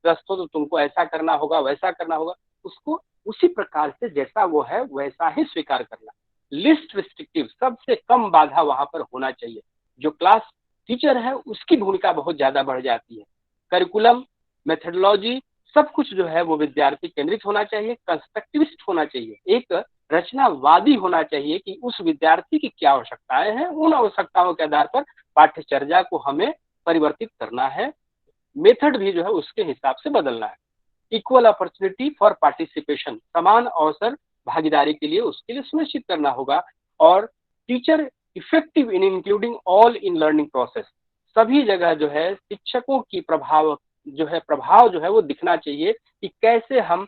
ग्रस्त हो तो तुमको ऐसा करना होगा, वैसा करना होगा। उसको उसी प्रकार से जैसा वो है वैसा ही स्वीकार करना, लिस्ट रिस्ट्रिक्टिव, सबसे कम बाधा वहां पर होना चाहिए। जो क्लास टीचर है उसकी भूमिका बहुत ज्यादा बढ़ जाती है। करिकुलम, मेथोडोलॉजी, सब कुछ जो है वो विद्यार्थी केंद्रित होना चाहिए, कंस्ट्रक्टिविस्ट होना चाहिए, एक रचनावादी होना चाहिए कि उस विद्यार्थी की क्या आवश्यकताएं हैं, उन आवश्यकताओं के आधार पर पाठ्यचर्या को हमें परिवर्तित करना है, मेथड भी जो है उसके हिसाब से बदलना है। इक्वल अपॉर्चुनिटी फॉर पार्टिसिपेशन, समान अवसर भागीदारी के लिए उसके लिए सुनिश्चित करना होगा। और teacher effective in including all in learning process, सभी जगह जो है शिक्षकों की प्रभाव जो है वो दिखना चाहिए कि कैसे हम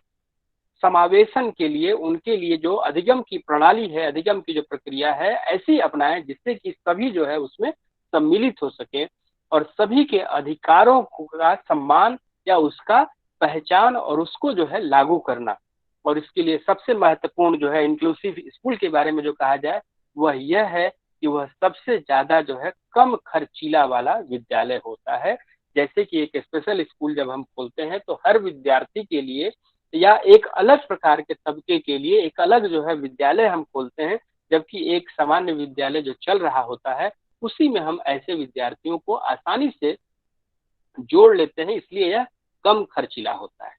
समावेशन के लिए उनके लिए जो अधिगम की प्रणाली है, अधिगम की जो प्रक्रिया है ऐसी अपनाएं जिससे कि सभी जो है उसमें सम्मिलित हो सके और सभी के अधिकारों का सम्मान या उसका पहचान और उसको जो है लागू करना। और इसके लिए सबसे महत्वपूर्ण जो है इंक्लूसिव स्कूल के बारे में जो कहा जाए वह यह है कि वह सबसे ज्यादा जो है कम खर्चीला वाला विद्यालय होता है। जैसे कि एक स्पेशल स्कूल जब हम खोलते हैं तो हर विद्यार्थी के लिए या एक अलग प्रकार के तबके के लिए एक अलग जो है विद्यालय हम खोलते हैं, जबकि एक सामान्य विद्यालय जो चल रहा होता है उसी में हम ऐसे विद्यार्थियों को आसानी से जोड़ लेते हैं, इसलिए यह कम खर्चीला होता है।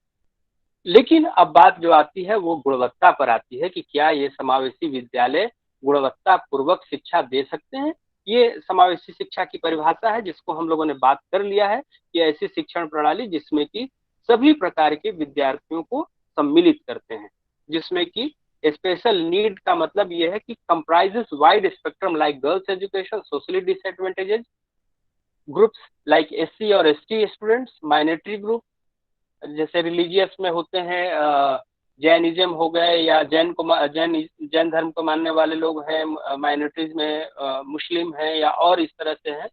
लेकिन अब बात जो आती है वो गुणवत्ता पर आती है कि क्या ये समावेशी विद्यालय गुणवत्ता पूर्वक शिक्षा दे सकते हैं। ये समावेशी शिक्षा की परिभाषा है जिसको हम लोगों ने बात कर लिया है कि ऐसी शिक्षण प्रणाली जिसमें कि सभी प्रकार के विद्यार्थियों को सम्मिलित करते हैं, जिसमें कि स्पेशल नीड का मतलब यह है कि comprises wide spectrum like girls education, socially disadvantaged groups like SC और एसटी स्टूडेंट्स, माइनॉरिटी ग्रुप जैसे रिलीजियस में होते हैं, जैनिज्म हो गए या जैन धर्म को मानने वाले लोग हैं, माइनॉरिटीज में मुस्लिम हैं या और इस तरह से हैं,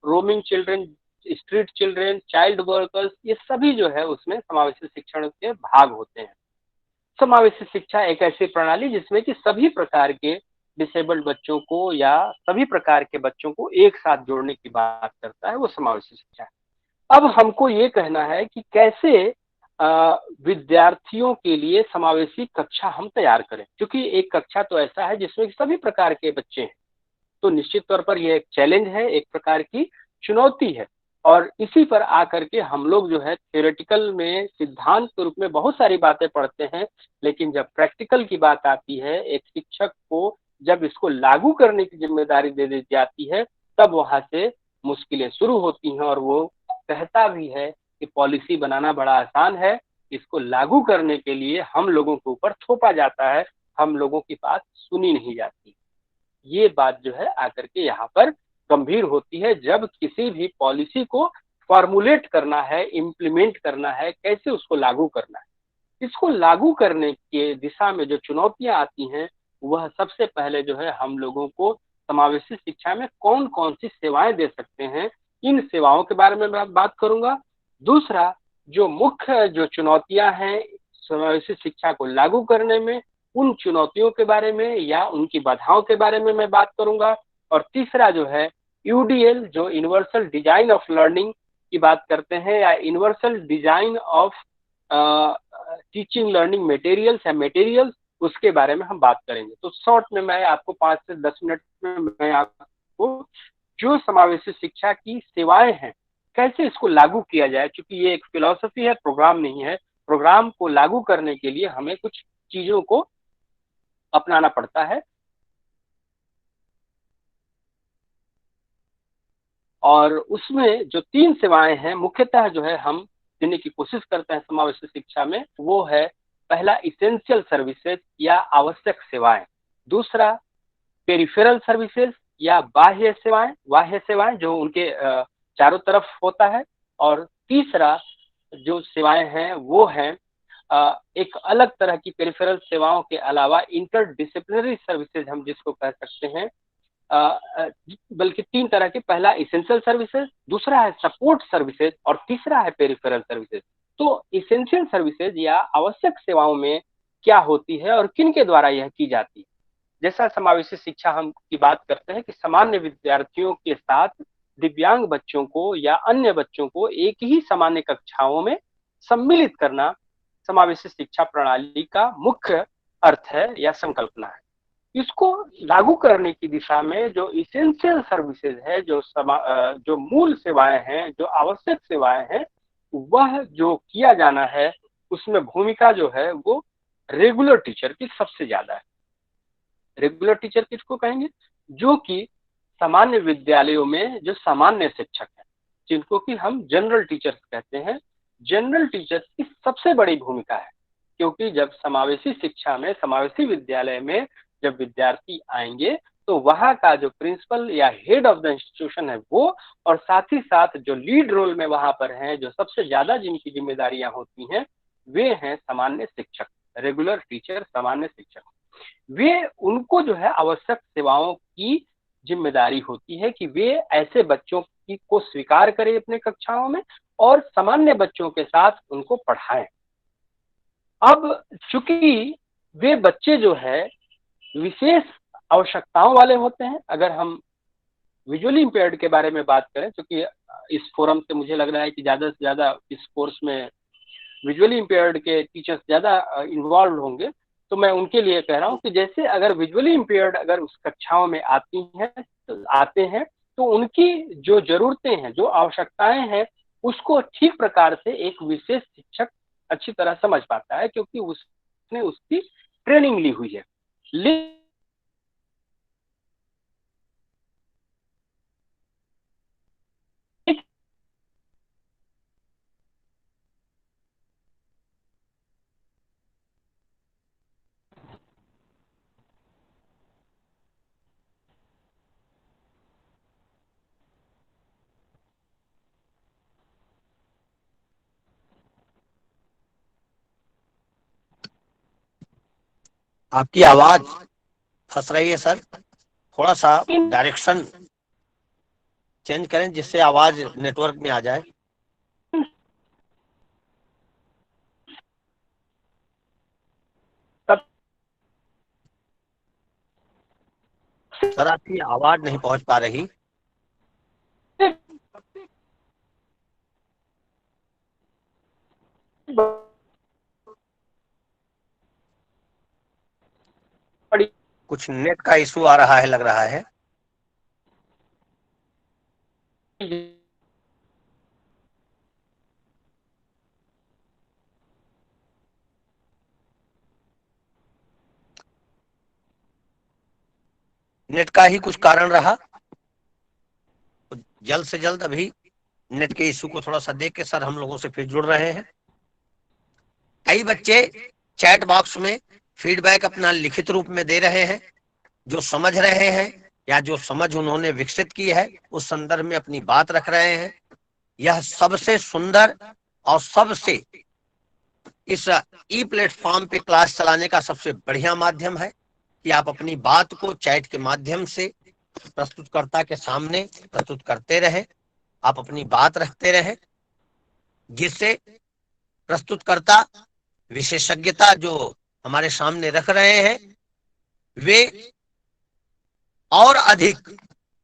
roaming children, street children, child workers, ये सभी जो है उसमें समावेशी शिक्षण के भाग होते हैं। समावेशी शिक्षा एक ऐसी प्रणाली जिसमें कि सभी प्रकार के डिसेबल्ड बच्चों को या सभी प्रकार के बच्चों को एक साथ जोड़ने की बात करता है, वो समावेशी शिक्षा है। अब हमको ये कहना है कि कैसे विद्यार्थियों के लिए समावेशी कक्षा हम तैयार करें, क्योंकि एक कक्षा तो ऐसा है जिसमें सभी प्रकार के बच्चे हैं, तो निश्चित तौर पर यह एक चैलेंज है, एक प्रकार की चुनौती है। और इसी पर आकर के हम लोग जो है थ्योरेटिकल में सिद्धांत के रूप में बहुत सारी बातें पढ़ते हैं, लेकिन जब प्रैक्टिकल की बात आती है, एक शिक्षक को जब इसको लागू करने की जिम्मेदारी दे दी जाती है, तब वहां से मुश्किलें शुरू होती हैं। और वो कहता भी है कि पॉलिसी बनाना बड़ा आसान है, इसको लागू करने के लिए हम लोगों के ऊपर थोपा जाता है, हम लोगों की बात सुनी नहीं जाती। ये बात जो है आकर के यहाँ पर गंभीर होती है जब किसी भी पॉलिसी को फॉर्मुलेट करना है, इम्प्लीमेंट करना है, कैसे उसको लागू करना है। इसको लागू करने के दिशा में जो चुनौतियां आती हैं वह सबसे पहले जो है हम लोगों को समावेशी शिक्षा में कौन कौन सी सेवाएं दे सकते हैं, इन सेवाओं के बारे में मैं बात करूंगा। दूसरा, जो मुख्य जो चुनौतियां हैं समावेशी शिक्षा को लागू करने में, उन चुनौतियों के बारे में या उनकी बाधाओं के बारे में मैं बात करूंगा। और तीसरा जो है यूडीएल, जो यूनिवर्सल डिजाइन ऑफ लर्निंग की बात करते हैं, या universal design of teaching learning materials या मटेरियल्स, उसके बारे में हम बात करेंगे। तो शॉर्ट में मैं आपको 5 से 10 मिनट में मैं आपको जो समावेशी शिक्षा की सेवाएं हैं कैसे इसको लागू किया जाए, क्योंकि ये एक फिलॉसफी है, प्रोग्राम नहीं है। प्रोग्राम को लागू करने के लिए हमें कुछ चीजों को अपनाना पड़ता है, और उसमें जो 3 सेवाएं हैं मुख्यतः जो है हम देने की कोशिश करते हैं समावेशी शिक्षा में, वो है पहला इसेंशियल सर्विसेज या आवश्यक सेवाएं, दूसरा पेरिफेरल सर्विसेज या बाह्य सेवाएं जो उनके चारों तरफ होता है, और तीसरा जो सेवाएं हैं वो हैं एक अलग तरह की पेरिफेरल सेवाओं के अलावा इंटरडिसिप्लिनरी सर्विसेज हम जिसको कह सकते हैं, बल्कि 3 तरह के, पहला इसेंशियल सर्विसेज, दूसरा है सपोर्ट सर्विसेज और तीसरा है पेरिफेरल सर्विसेज। तो इसेंशियल सर्विसेज या आवश्यक सेवाओं में क्या होती है और किन के द्वारा यह की जाती है। जैसा समावेशी शिक्षा हम की बात करते हैं कि सामान्य विद्यार्थियों के साथ दिव्यांग बच्चों को या अन्य बच्चों को एक ही सामान्य कक्षाओं में सम्मिलित करना समावेशी शिक्षा प्रणाली का मुख्य अर्थ है या संकल्पना है। इसको लागू करने की दिशा में जो इसेंशियल सर्विसेज है, जो मूल सेवाएं हैं, जो आवश्यक सेवाएं हैं, वह जो किया जाना है उसमें भूमिका जो है वो रेगुलर टीचर की सबसे ज्यादा है। रेगुलर टीचर किसको कहेंगे? जो कि सामान्य विद्यालयों में जो सामान्य शिक्षक हैं, जिनको कि हम जनरल टीचर्स कहते हैं। जनरल टीचर की सबसे बड़ी भूमिका है, क्योंकि जब समावेशी शिक्षा में, समावेशी विद्यालय में जब विद्यार्थी आएंगे तो वहां का जो प्रिंसिपल या हेड ऑफ द इंस्टीट्यूशन है वो, और साथ ही साथ जो लीड रोल में वहां पर हैं, जो सबसे ज्यादा जिनकी जिम्मेदारियां होती हैं, वे हैं सामान्य शिक्षक, रेगुलर टीचर, सामान्य शिक्षक। वे, उनको जो है आवश्यक सेवाओं की जिम्मेदारी होती है कि वे ऐसे बच्चों की को स्वीकार करें अपने कक्षाओं में और सामान्य बच्चों के साथ उनको पढ़ाएं। अब चूंकि वे बच्चे जो है विशेष आवश्यकताओं वाले होते हैं, अगर हम विजुअली इंपेयर्ड के बारे में बात करें, क्योंकि इस फोरम से मुझे लग रहा है कि ज्यादा से ज्यादा इस कोर्स में विजुअली इंपेयर्ड के टीचर्स ज्यादा इन्वॉल्व होंगे, तो मैं उनके लिए कह रहा हूँ कि जैसे अगर विजुअली इंपेयर्ड अगर उस कक्षाओं में आते हैं तो उनकी जो जरूरतें हैं, जो आवश्यकताएं हैं, उसको ठीक प्रकार से एक विशेष शिक्षक अच्छी तरह समझ पाता है, क्योंकि उसने उसकी ट्रेनिंग ली हुई है। आपकी आवाज फंस रही है सर, थोड़ा सा डायरेक्शन चेंज करें जिससे आवाज नेटवर्क में आ जाए। सर आपकी आवाज नहीं पहुंच पा रही। कुछ नेट का इशू आ रहा है, लग रहा है। नेट का ही कुछ कारण रहा, तो जल्द से जल्द अभी नेट के इशू को थोड़ा सा देख के सर हम लोगों से फिर जुड़ रहे हैं। कई बच्चे चैट बॉक्स में फीडबैक अपना लिखित रूप में दे रहे हैं, जो समझ रहे हैं या जो समझ उन्होंने विकसित की है उस संदर्भ में अपनी बात रख रहे हैं। यह सबसे सुंदर और सबसे इस ई प्लेटफॉर्म पे क्लास चलाने का सबसे बढ़िया माध्यम है कि आप अपनी बात को चैट के माध्यम से प्रस्तुतकर्ता के सामने प्रस्तुत करते रहे, आप अपनी बात रखते रहे, जिससे प्रस्तुतकर्ता विशेषज्ञता जो हमारे सामने रख रहे हैं वे और अधिक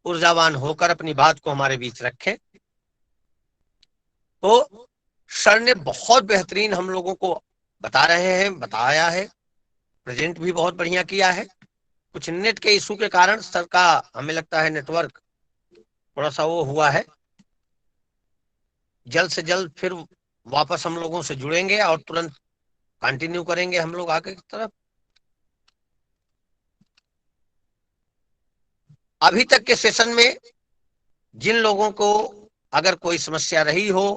ऊर्जावान होकर अपनी बात को हमारे बीच रखें। तो सर ने बहुत बेहतरीन हम लोगों को बता रहे हैं, बताया है, प्रेजेंट भी बहुत बढ़िया किया है। कुछ नेट के इशू के कारण सर का हमें लगता है नेटवर्क थोड़ा सा वो हुआ है। जल्द से जल्द फिर वापस हम लोगों से जुड़ेंगे और तुरंत कंटिन्यू करेंगे हम लोग आगे की तरफ। अभी तक के सेशन में जिन लोगों को अगर कोई समस्या रही हो,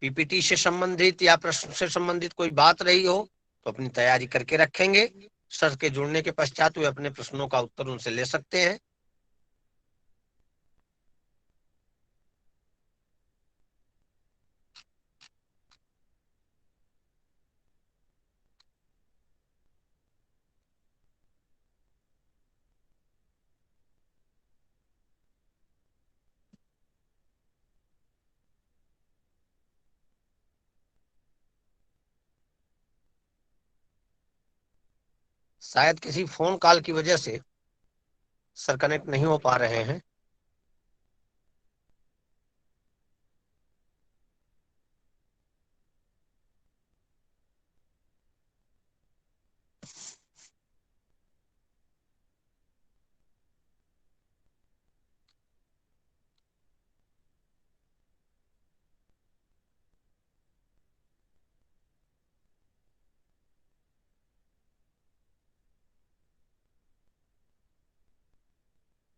पीपीटी से संबंधित या प्रश्न से संबंधित कोई बात रही हो, तो अपनी तैयारी करके रखेंगे। सर के जुड़ने के पश्चात वे अपने प्रश्नों का उत्तर उनसे ले सकते हैं। शायद किसी फोन कॉल की वजह से सर कनेक्ट नहीं हो पा रहे हैं।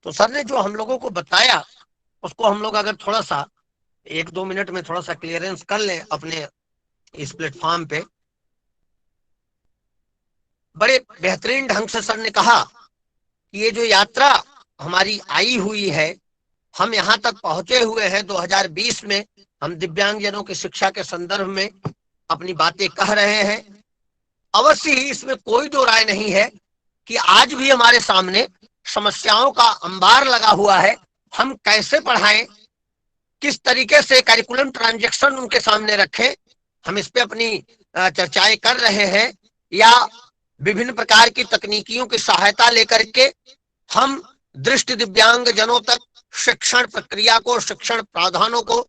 तो सर ने जो हम लोगों को बताया उसको हम लोग अगर थोड़ा सा 1-2 मिनट में थोड़ा सा क्लियरेंस कर लें अपने इस प्लेटफॉर्म पे। बड़े बेहतरीन ढंग से सर ने कहा कि ये जो यात्रा हमारी आई हुई है, हम यहाँ तक पहुंचे हुए हैं 2020 में, हम दिव्यांगजनों की शिक्षा के संदर्भ में अपनी बातें कह रहे हैं। अवश्य ही इसमें कोई दो राय नहीं है कि आज भी हमारे सामने समस्याओं का अंबार लगा हुआ है। हम कैसे पढ़ाएं, किस तरीके से करिकुलम ट्रांजैक्शन उनके सामने रखें, हम इस पे अपनी चर्चाएं कर रहे हैं। या विभिन्न प्रकार की तकनीकियों की सहायता लेकर के हम दृष्टि दिव्यांग जनों तक शिक्षण प्रक्रिया को, शिक्षण प्रावधानों को,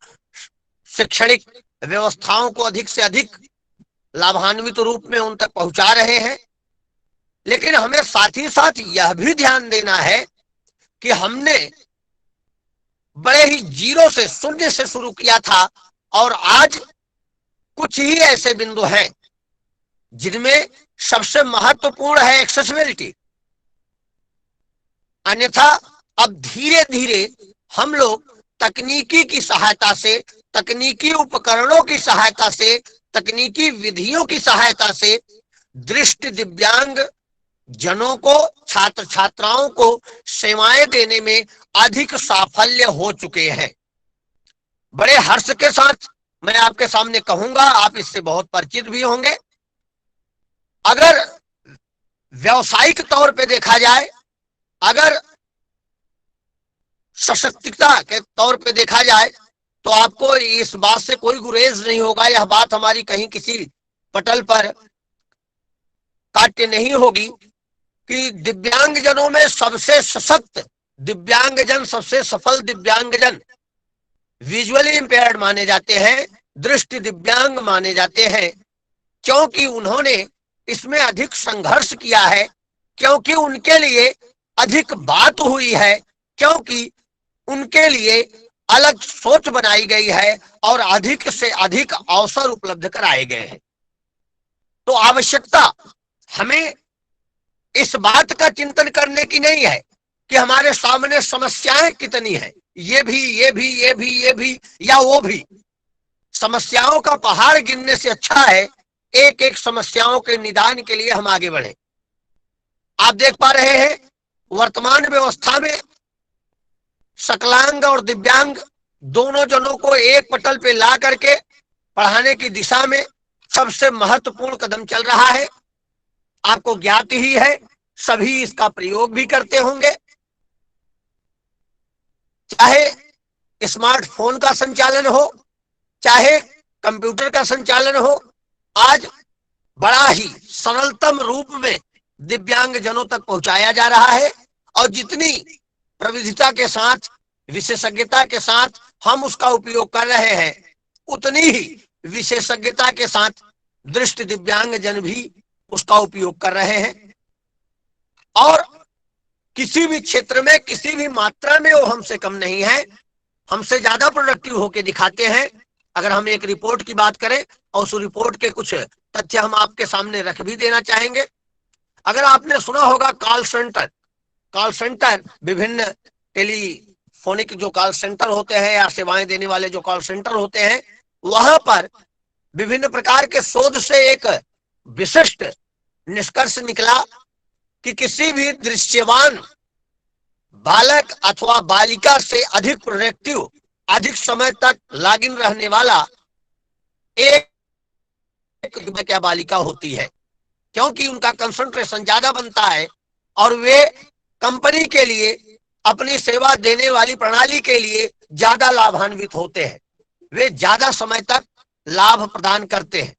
शैक्षणिक व्यवस्थाओं को अधिक से अधिक लाभान्वित रूप में उन तक पहुंचा रहे हैं। लेकिन हमें साथ ही साथ यह भी ध्यान देना है कि हमने बड़े ही जीरो से, शून्य से शुरू किया था और आज कुछ ही ऐसे बिंदु हैं जिनमें सबसे महत्वपूर्ण है एक्सेसिबिलिटी। अन्यथा अब धीरे धीरे हम लोग तकनीकी की सहायता से, तकनीकी उपकरणों की सहायता से, तकनीकी विधियों की सहायता से दृष्टि दिव्यांग जनों को, छात्र छात्राओं को सेवाएं देने में अधिक साफल्य हो चुके हैं। बड़े हर्ष के साथ मैं आपके सामने कहूंगा, आप इससे बहुत परिचित भी होंगे। अगर व्यावसायिक तौर पे देखा जाए, अगर सशक्तिता के तौर पे देखा जाए, तो आपको इस बात से कोई गुरेज नहीं होगा, यह बात हमारी कहीं किसी पटल पर काट्य नहीं होगी कि दिव्यांगजनों में सबसे सशक्त दिव्यांगजन, सबसे सफल दिव्यांगजन विजुअली इंपेयर्ड माने जाते हैं, दृष्टि दिव्यांग माने जाते हैं, क्योंकि उन्होंने इसमें अधिक संघर्ष किया है, क्योंकि उनके लिए अधिक बात हुई है, क्योंकि उनके लिए अलग सोच बनाई गई है और अधिक से अधिक अवसर उपलब्ध कराए गए हैं। तो आवश्यकता हमें इस बात का चिंतन करने की नहीं है कि हमारे सामने समस्याएं कितनी हैं, ये भी या वो भी। समस्याओं का पहाड़ गिनने से अच्छा है एक एक समस्याओं के निदान के लिए हम आगे बढ़े। आप देख पा रहे हैं वर्तमान व्यवस्था में सकलांग और दिव्यांग दोनों जनों को एक पटल पे ला करके पढ़ाने की दिशा में सबसे महत्वपूर्ण कदम चल रहा है। आपको ज्ञात ही है, सभी इसका प्रयोग भी करते होंगे। चाहे स्मार्टफोन का संचालन हो, चाहे कंप्यूटर का संचालन हो, आज बड़ा ही सरलतम रूप में दिव्यांग जनों तक पहुंचाया जा रहा है। और जितनी प्रविधिता के साथ, विशेषज्ञता के साथ हम उसका उपयोग कर रहे हैं, उतनी ही विशेषज्ञता के साथ दृष्टि दिव्यांग जन भी उसका उपयोग कर रहे हैं। और किसी भी क्षेत्र में, किसी भी मात्रा में वो हमसे कम नहीं है, हमसे ज्यादा प्रोडक्टिव होके दिखाते हैं। अगर हम एक रिपोर्ट की बात करें और उस रिपोर्ट के कुछ तथ्य हम आपके सामने रख भी देना चाहेंगे। अगर आपने सुना होगा कॉल सेंटर, विभिन्न टेलीफोनिक जो कॉल सेंटर होते हैं या सेवाएं देने वाले जो कॉल सेंटर होते हैं, वहां पर विभिन्न प्रकार के शोध से एक विशिष्ट निष्कर्ष निकला कि किसी भी दृश्यवान बालक अथवा बालिका से अधिक प्रोडक्टिव, अधिक समय तक लॉगिन रहने वाला एक क्या बालिका होती है, क्योंकि उनका कंसंट्रेशन ज्यादा बनता है और वे कंपनी के लिए, अपनी सेवा देने वाली प्रणाली के लिए ज्यादा लाभान्वित होते हैं, वे ज्यादा समय तक लाभ प्रदान करते हैं।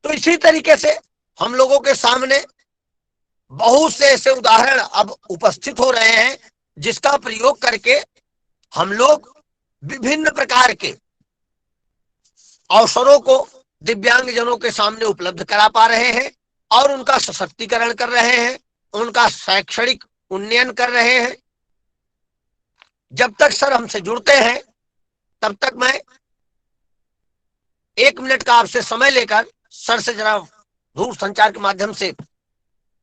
तो इसी तरीके से हम लोगों के सामने बहुत से ऐसे उदाहरण अब उपस्थित हो रहे हैं जिसका प्रयोग करके हम लोग विभिन्न प्रकार के अवसरों को दिव्यांगजनों के सामने उपलब्ध करा पा रहे हैं और उनका सशक्तिकरण कर रहे हैं, उनका शैक्षणिक उन्नयन कर रहे हैं। जब तक सर हमसे जुड़ते हैं तब तक मैं 1 मिनट का आपसे समय लेकर सर से जरा दूर संचार के माध्यम से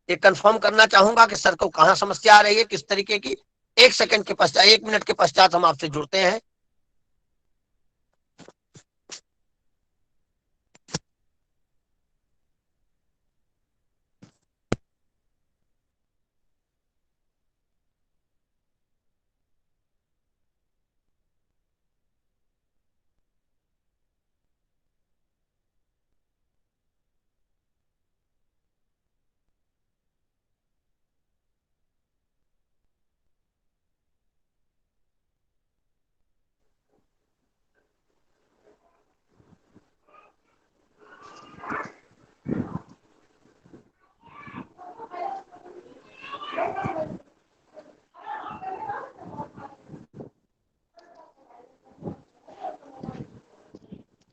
ये कंफर्म करना चाहूंगा कि सर को कहाँ समस्या आ रही है, किस तरीके की। 1 सेकंड के पश्चात, 1 मिनट के पश्चात हम आपसे जुड़ते हैं।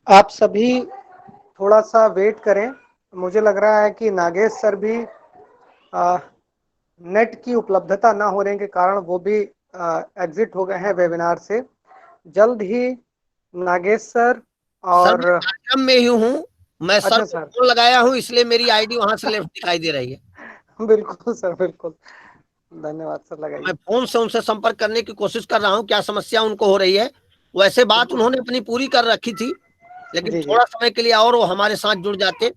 आप सभी थोड़ा सा वेट करें। मुझे लग रहा है कि नागेश सर भी नेट की उपलब्धता ना होने के कारण वो भी एग्जिट हो गए हैं वेबिनार से। जल्द ही नागेश सर सर और मैं कार्यक्रम में ही हूँ, मैं सर अच्छा को सर, फोन लगाया हूँ, इसलिए मेरी आईडी वहां से लेफ्ट दिखाई दे रही है। बिल्कुल सर, बिल्कुल धन्यवाद सर, लगाइए। मैं फोन से उनसे संपर्क करने की कोशिश कर रहा हूँ, क्या समस्या उनको हो रही है। वैसे बात बिल्कुल उन्होंने अपनी पूरी कर रखी थी, लेकिन जी जी। थोड़ा समय के लिए और वो हमारे साथ जुड़ जाते।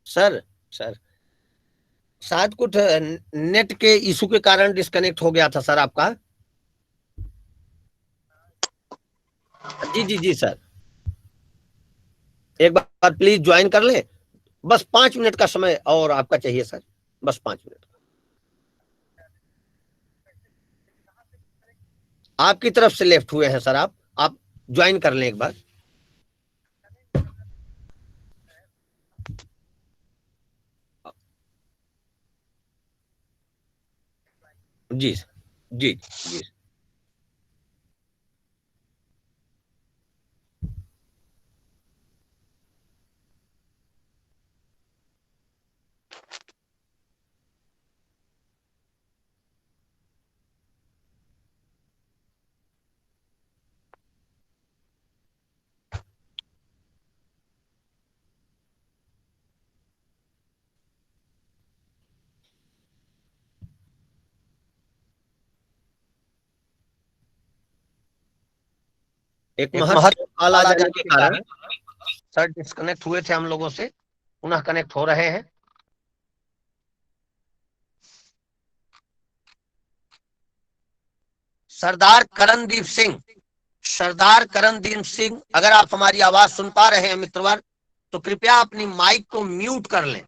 सर सर शायद कुछ नेट के इशू के कारण डिस्कनेक्ट हो गया था सर आपका। जी जी जी सर, एक बार प्लीज ज्वाइन कर ले। बस 5 मिनट का समय और आपका चाहिए सर, बस 5 मिनट। आपकी तरफ से लेफ्ट हुए हैं सर, आप ज्वाइन कर लें एक बार। जी जी जी। एक महत्वपूर्ण कॉल आ जाने के कारण सर डिस्कनेक्ट हुए थे हम लोगों से, पुनः कनेक्ट हो रहे हैं। सरदार करणदीप सिंह, सरदार करणदीप सिंह, अगर आप हमारी आवाज सुन पा रहे हैं मित्रवर, तो कृपया अपनी माइक को म्यूट कर लें।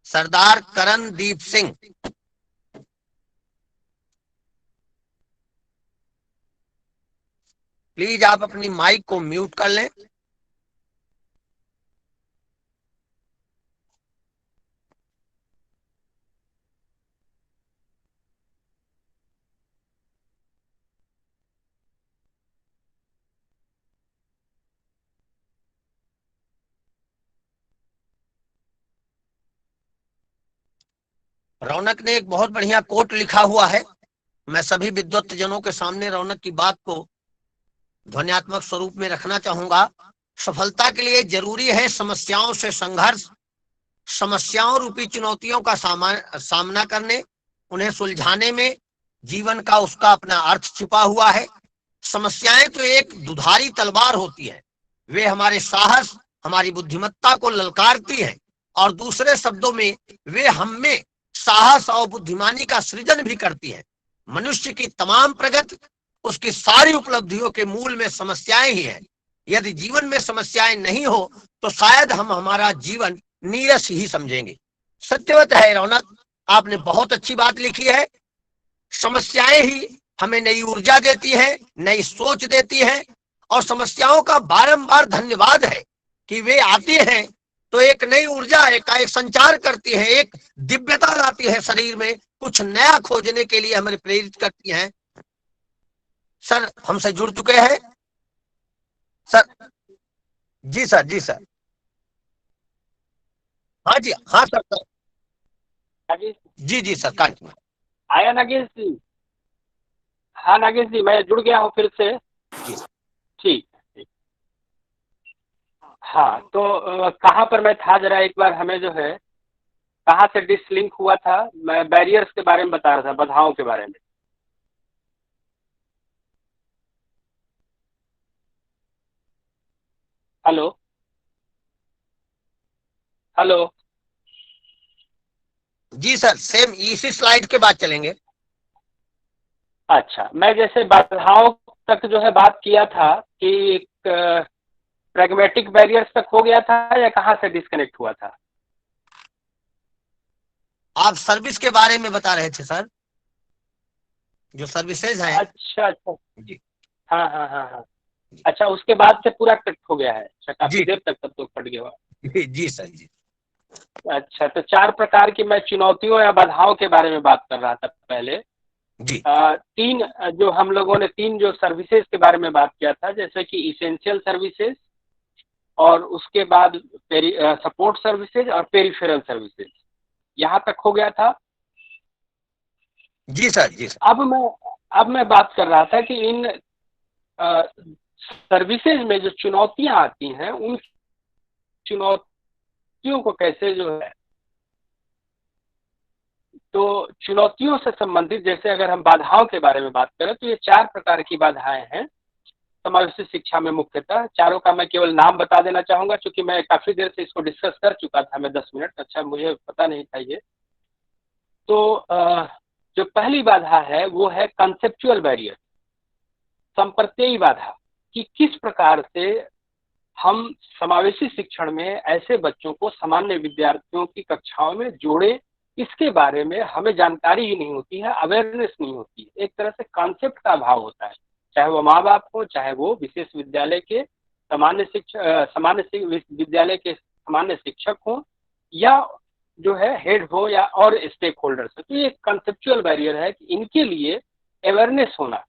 सरदार करणदीप सिंह, प्लीज आप अपनी माइक को म्यूट कर लें। रौनक ने एक बहुत बढ़िया कोट लिखा हुआ है, मैं सभी विद्वत जनों के सामने रौनक की बात को ध्वन्यात्मक स्वरूप में रखना चाहूंगा। सफलता के लिए जरूरी है समस्याओं से संघर्ष, समस्याओं रूपी चुनौतियों का सामना करने, उन्हें सुलझाने में जीवन का उसका अपना अर्थ छिपा हुआ है। समस्याएं तो एक दुधारी तलवार होती है, वे हमारे साहस, हमारी बुद्धिमत्ता को ललकारती है, और दूसरे शब्दों में वे हम में साहस और बुद्धिमानी का सृजन भी करती है। मनुष्य की तमाम प्रगति, उसकी सारी उपलब्धियों के मूल में समस्याएं ही है। यदि जीवन में समस्याएं नहीं हो तो शायद हम हमारा जीवन नीरस ही समझेंगे। सत्यवत है रौनक, आपने बहुत अच्छी बात लिखी है। समस्याएं ही हमें नई ऊर्जा देती है, नई सोच देती है, और समस्याओं का बारंबार धन्यवाद है कि वे आती हैं तो एक नई ऊर्जा का एक संचार करती है, एक दिव्यता लाती है शरीर में, कुछ नया खोजने के लिए हमें प्रेरित करती हैं। सर हमसे जुड़ चुके हैं सर। जी सर, जी सर। हाँ जी, हाँ सर, सर। नागेश जी जी सर, काट आया नागेश जी? हाँ नागेश जी, मैं जुड़ गया हूँ फिर से। ठीक। हाँ, तो कहाँ पर मैं था जरा एक बार हमें जो है, कहाँ से डिसलिंक हुआ था? मैं बैरियर्स के बारे में बता रहा था, बाधाओं के बारे में। Hello hello. जी सर, सेम इसी स्लाइड के बाद चलेंगे। अच्छा, मैं जैसे बाधाओं तक जो है बात किया था कि प्रैग्मेटिक बैरियर्स तक हो गया था, या कहाँ से डिस्कनेक्ट हुआ था? आप सर्विस के बारे में बता रहे थे सर, जो सर्विसेज हैं। अच्छा अच्छा। जी हाँ हाँ हाँ हाँ। अच्छा, उसके बाद से पूरा कट हो गया है? अच्छा, काफी जी देर तक तब तो कट गया। जी सर, जी। अच्छा, तो 4 प्रकार की मैं चुनौतियों या बाधाओं के बारे में बात कर रहा था पहले। जी 3 जो हम लोगों ने 3 जो सर्विसेज के बारे में बात किया था, जैसे कि इसेंशियल सर्विसेज, और उसके बाद सपोर्ट सर्विसेज और पेरिफेरल सर्विसेज। यहाँ तक हो गया था। जी सर, जी सर। अब मैं बात कर रहा था कि इन सर्विसेज में जो चुनौतियां आती हैं, उन चुनौतियों को कैसे जो है, तो चुनौतियों से संबंधित, जैसे अगर हम बाधाओं के बारे में बात करें तो ये 4 प्रकार की बाधाएं हैं समावेशी शिक्षा में। मुख्यतः चारों का मैं केवल नाम बता देना चाहूंगा, क्योंकि मैं काफी देर से इसको डिस्कस कर चुका था, मैं 10 मिनट। अच्छा, मुझे पता नहीं था ये। तो जो पहली बाधा है वो है कंसेप्चुअल बैरियर, संप्रत्ययी बाधा, कि किस प्रकार से हम समावेशी शिक्षण में ऐसे बच्चों को सामान्य विद्यार्थियों की कक्षाओं में जोड़े, इसके बारे में हमें जानकारी ही नहीं होती है, अवेयरनेस नहीं होती है। एक तरह से कॉन्सेप्ट का अभाव होता है, चाहे वो माँ बाप हो, चाहे वो विशेष विद्यालय के सामान्य विद्यालय के सामान्य शिक्षक हो, या जो है हेड हो, या और स्टेक होल्डर्स। तो ये कंसेप्चुअल बैरियर है कि इनके लिए अवेयरनेस होना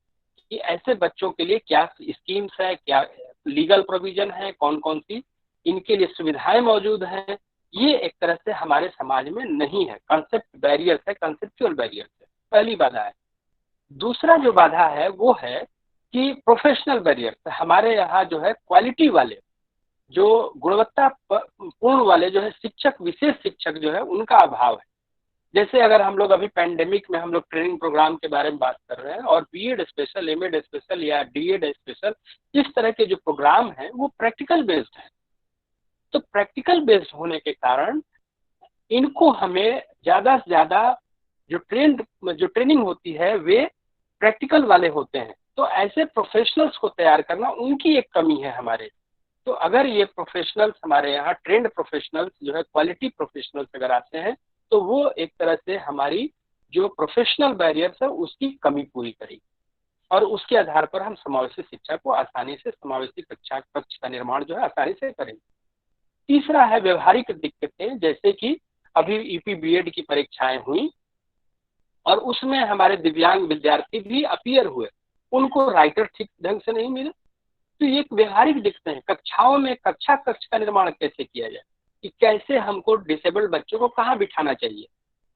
कि ऐसे बच्चों के लिए क्या स्कीम्स है, क्या लीगल प्रोविजन है, कौन कौन सी इनके लिए सुविधाएं मौजूद हैं, ये एक तरह से हमारे समाज में नहीं है। कंसेप्ट बैरियर है, कंसेप्चुअल बैरियर है, पहली बाधा है। दूसरा जो बाधा है वो है कि प्रोफेशनल बैरियर, हमारे यहाँ जो है क्वालिटी वाले, जो गुणवत्ता पूर्ण वाले जो है शिक्षक, विशेष शिक्षक जो है, उनका अभाव है। जैसे अगर हम लोग अभी पैंडेमिक में हम लोग ट्रेनिंग प्रोग्राम के बारे में बात कर रहे हैं, और बीएड स्पेशल, एमएड स्पेशल या डीएड स्पेशल, इस तरह के जो प्रोग्राम हैं वो प्रैक्टिकल बेस्ड हैं। तो प्रैक्टिकल बेस्ड होने के कारण इनको हमें ज़्यादा से ज़्यादा जो ट्रेनिंग होती है वे प्रैक्टिकल वाले होते हैं। तो ऐसे प्रोफेशनल्स को तैयार करना, उनकी एक कमी है हमारे। तो अगर ये प्रोफेशनल्स हमारे यहाँ ट्रेंड प्रोफेशनल्स जो है, क्वालिटी प्रोफेशनल्स अगर आते हैं, तो वो एक तरह से हमारी जो प्रोफेशनल बैरियर्स है उसकी कमी पूरी करेगी, और उसके आधार पर हम समावेशी शिक्षा को आसानी से, समावेशी कक्ष का निर्माण जो है आसानी से करेंगे। तीसरा है व्यवहारिक दिक्कतें, जैसे कि अभी यूपी बीएड की परीक्षाएं हुई और उसमें हमारे दिव्यांग विद्यार्थी भी अपीयर हुए, उनको राइटर ठीक ढंग से नहीं मिले। तो ये व्यवहारिक दिक्कतें हैं। कक्षाओं में कक्षा कक्ष का निर्माण कैसे किया जाए, कि कैसे हमको डिसेबल्ड बच्चों को कहाँ बिठाना चाहिए,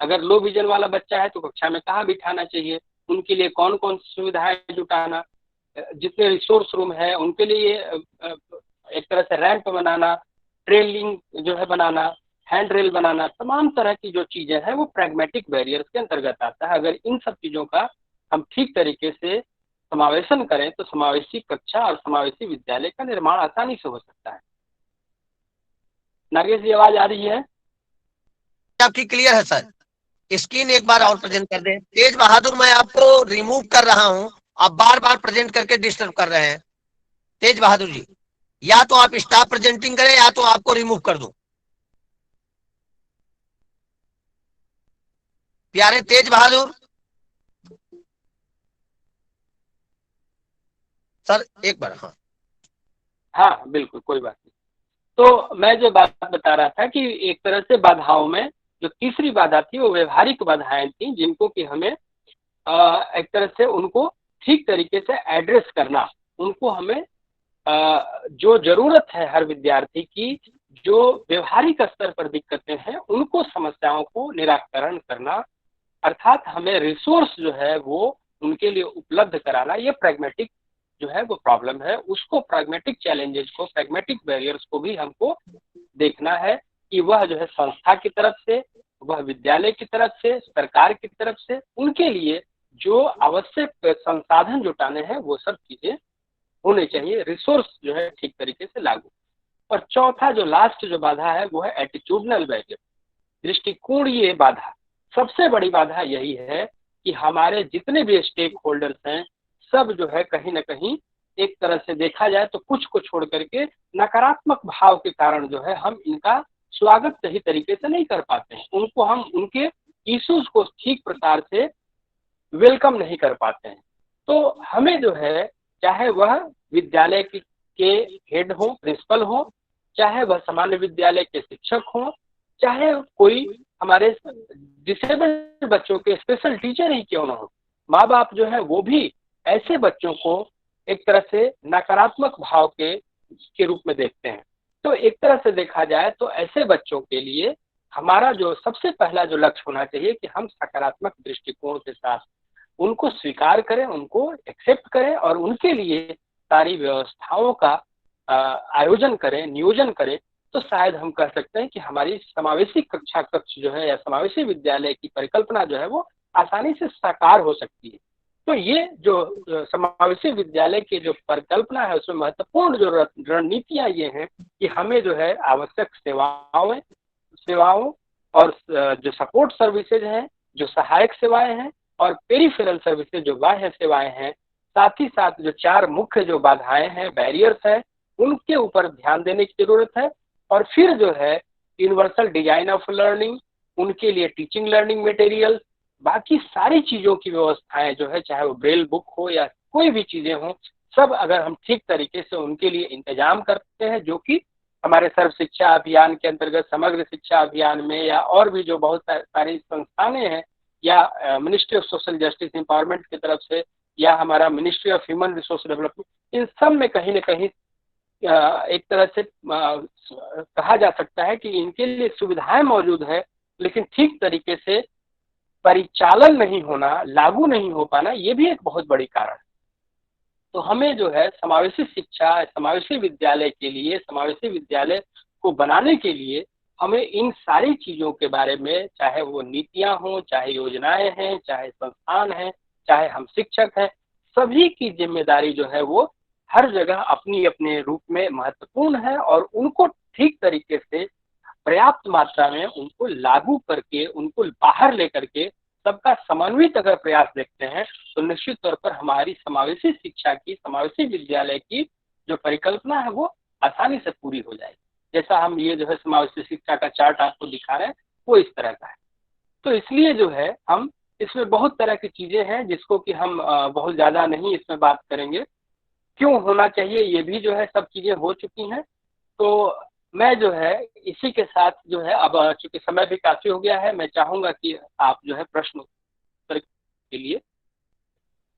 अगर लो विजन वाला बच्चा है तो कक्षा में कहाँ बिठाना चाहिए, उनके लिए कौन कौन सी सुविधाएं जुटाना, जितने रिसोर्स रूम है उनके लिए एक तरह से रैंप बनाना, ट्रेलिंग जो है बनाना, हैंड रेल बनाना, तमाम तरह की जो चीजें हैं वो प्रैग्मेटिक बैरियर्स के अंतर्गत आता है। अगर इन सब चीजों का हम ठीक तरीके से समावेशन करें तो समावेशी कक्षा और समावेशी विद्यालय का निर्माण आसानी से हो सकता है। नागेश जी, आवाज आ रही है? आपकी क्लियर है सर। स्क्रीन एक बार और प्रेजेंट कर दें। तेज बहादुर, मैं आपको रिमूव कर रहा हूं, आप बार बार प्रेजेंट करके डिस्टर्ब कर रहे हैं। तेज बहादुर जी, या तो आप स्टॉप प्रेजेंटिंग करें या तो आपको रिमूव कर दूं। प्यारे तेज बहादुर, सर एक बार। हाँ हाँ बिल्कुल, कोई बात नहीं। तो मैं जो बात बता रहा था कि एक तरह से बाधाओं में जो तीसरी बाधा थी वो व्यवहारिक बाधाएं थी, जिनको कि हमें एक तरह से उनको ठीक तरीके से एड्रेस करना, उनको हमें जो जरूरत है हर विद्यार्थी की, जो व्यवहारिक स्तर पर दिक्कतें हैं उनको समस्याओं को निराकरण करना, अर्थात हमें रिसोर्स जो है वो उनके लिए उपलब्ध कराना, ये प्रैग्मेटिक जो है वो प्रॉब्लम है। उसको प्रैग्मेटिक चैलेंजेस को, प्रैग्मेटिक बैरियर्स को भी हमको देखना है कि वह जो है संस्था की तरफ से, वह विद्यालय की तरफ से, सरकार की तरफ से उनके लिए जो आवश्यक संसाधन जुटाने हैं वो सब चीजें होने चाहिए, रिसोर्स जो है ठीक तरीके से लागू। और चौथा जो लास्ट जो बाधा है वो है एटीट्यूडनल बैरियर, दृष्टिकोणीय बाधा। सबसे बड़ी बाधा यही है कि हमारे जितने भी स्टेक होल्डर्स हैं सब जो है कहीं ना कहीं एक तरह से देखा जाए तो कुछ को छोड़ करके नकारात्मक भाव के कारण जो है हम इनका स्वागत सही तरीके से नहीं कर पाते हैं, उनको हम उनके इश्यूज को ठीक प्रकार से वेलकम नहीं कर पाते हैं। तो हमें जो है, चाहे वह विद्यालय के हेड हो, प्रिंसिपल हो, चाहे वह सामान्य विद्यालय के शिक्षक हो, चाहे कोई हमारे डिसेबल्ड बच्चों के स्पेशल टीचर ही क्यों ना हो, माँ बाप जो है वो भी ऐसे बच्चों को एक तरह से नकारात्मक भाव के रूप में देखते हैं। तो एक तरह से देखा जाए तो ऐसे बच्चों के लिए हमारा जो सबसे पहला जो लक्ष्य होना चाहिए कि हम सकारात्मक दृष्टिकोण के साथ उनको स्वीकार करें, उनको एक्सेप्ट करें और उनके लिए सारी व्यवस्थाओं का आयोजन करें, नियोजन करें। तो शायद हम कह सकते हैं कि हमारी समावेशी कक्षा कक्ष जो है या समावेशी विद्यालय की परिकल्पना जो है वो आसानी से साकार हो सकती है। तो ये जो समावेशी विद्यालय की जो परिकल्पना है उसमें महत्वपूर्ण जो रणनीतियां ये हैं कि हमें जो है आवश्यक सेवाओं और जो सपोर्ट सर्विसेज हैं, जो सहायक सेवाएं हैं, और पेरिफेरल सर्विसेज जो बाह्य सेवाएं हैं, साथ ही साथ जो 4 मुख्य जो बाधाएं हैं, बैरियर्स हैं, उनके ऊपर ध्यान देने की जरूरत है। और फिर जो है यूनिवर्सल डिजाइन ऑफ लर्निंग, उनके लिए टीचिंग लर्निंग मटेरियल, बाकी सारी चीजों की व्यवस्थाएं जो है, चाहे वो ब्रेल बुक हो या कोई भी चीजें हो, सब अगर हम ठीक तरीके से उनके लिए इंतजाम करते हैं, जो कि हमारे सर्व शिक्षा अभियान के अंतर्गत, समग्र शिक्षा अभियान में, या और भी जो बहुत सारी संस्थानें हैं, या ministry of social justice empowerment की तरफ से, या हमारा ministry of human resource development, इन सब में कहीं ना कहीं एक तरह से कहा जा सकता है कि इनके लिए सुविधाएं मौजूद है, लेकिन ठीक तरीके से परिचालन नहीं होना, लागू नहीं हो पाना, ये भी एक बहुत बड़ी कारण है। तो हमें जो है समावेशी शिक्षा, समावेशी विद्यालय के लिए, समावेशी विद्यालय को बनाने के लिए हमें इन सारी चीजों के बारे में, चाहे वो नीतियां हों, चाहे योजनाएं हैं, चाहे संस्थान हैं, चाहे हम शिक्षक हैं, सभी की जिम्मेदारी जो है वो हर जगह अपनी अपने रूप में महत्वपूर्ण है, और उनको ठीक तरीके से पर्याप्त मात्रा में उनको लागू करके, उनको बाहर लेकर के सबका समन्वित अगर प्रयास देखते हैं तो निश्चित तौर पर हमारी समावेशी शिक्षा की, समावेशी विद्यालय की जो परिकल्पना है वो आसानी से पूरी हो जाएगी। जैसा हम ये जो है समावेशी शिक्षा का चार्ट आपको दिखा रहे हैं वो इस तरह का है। तो इसलिए जो है हम इसमें बहुत तरह की चीजें हैं जिसको कि हम बहुत ज्यादा नहीं इसमें बात करेंगे, क्यों होना चाहिए ये भी जो है सब चीजें हो चुकी हैं। तो मैं जो है इसी के साथ जो है, अब चूंकि समय भी काफी हो गया है, मैं चाहूंगा कि आप जो है प्रश्न उत्तर के लिए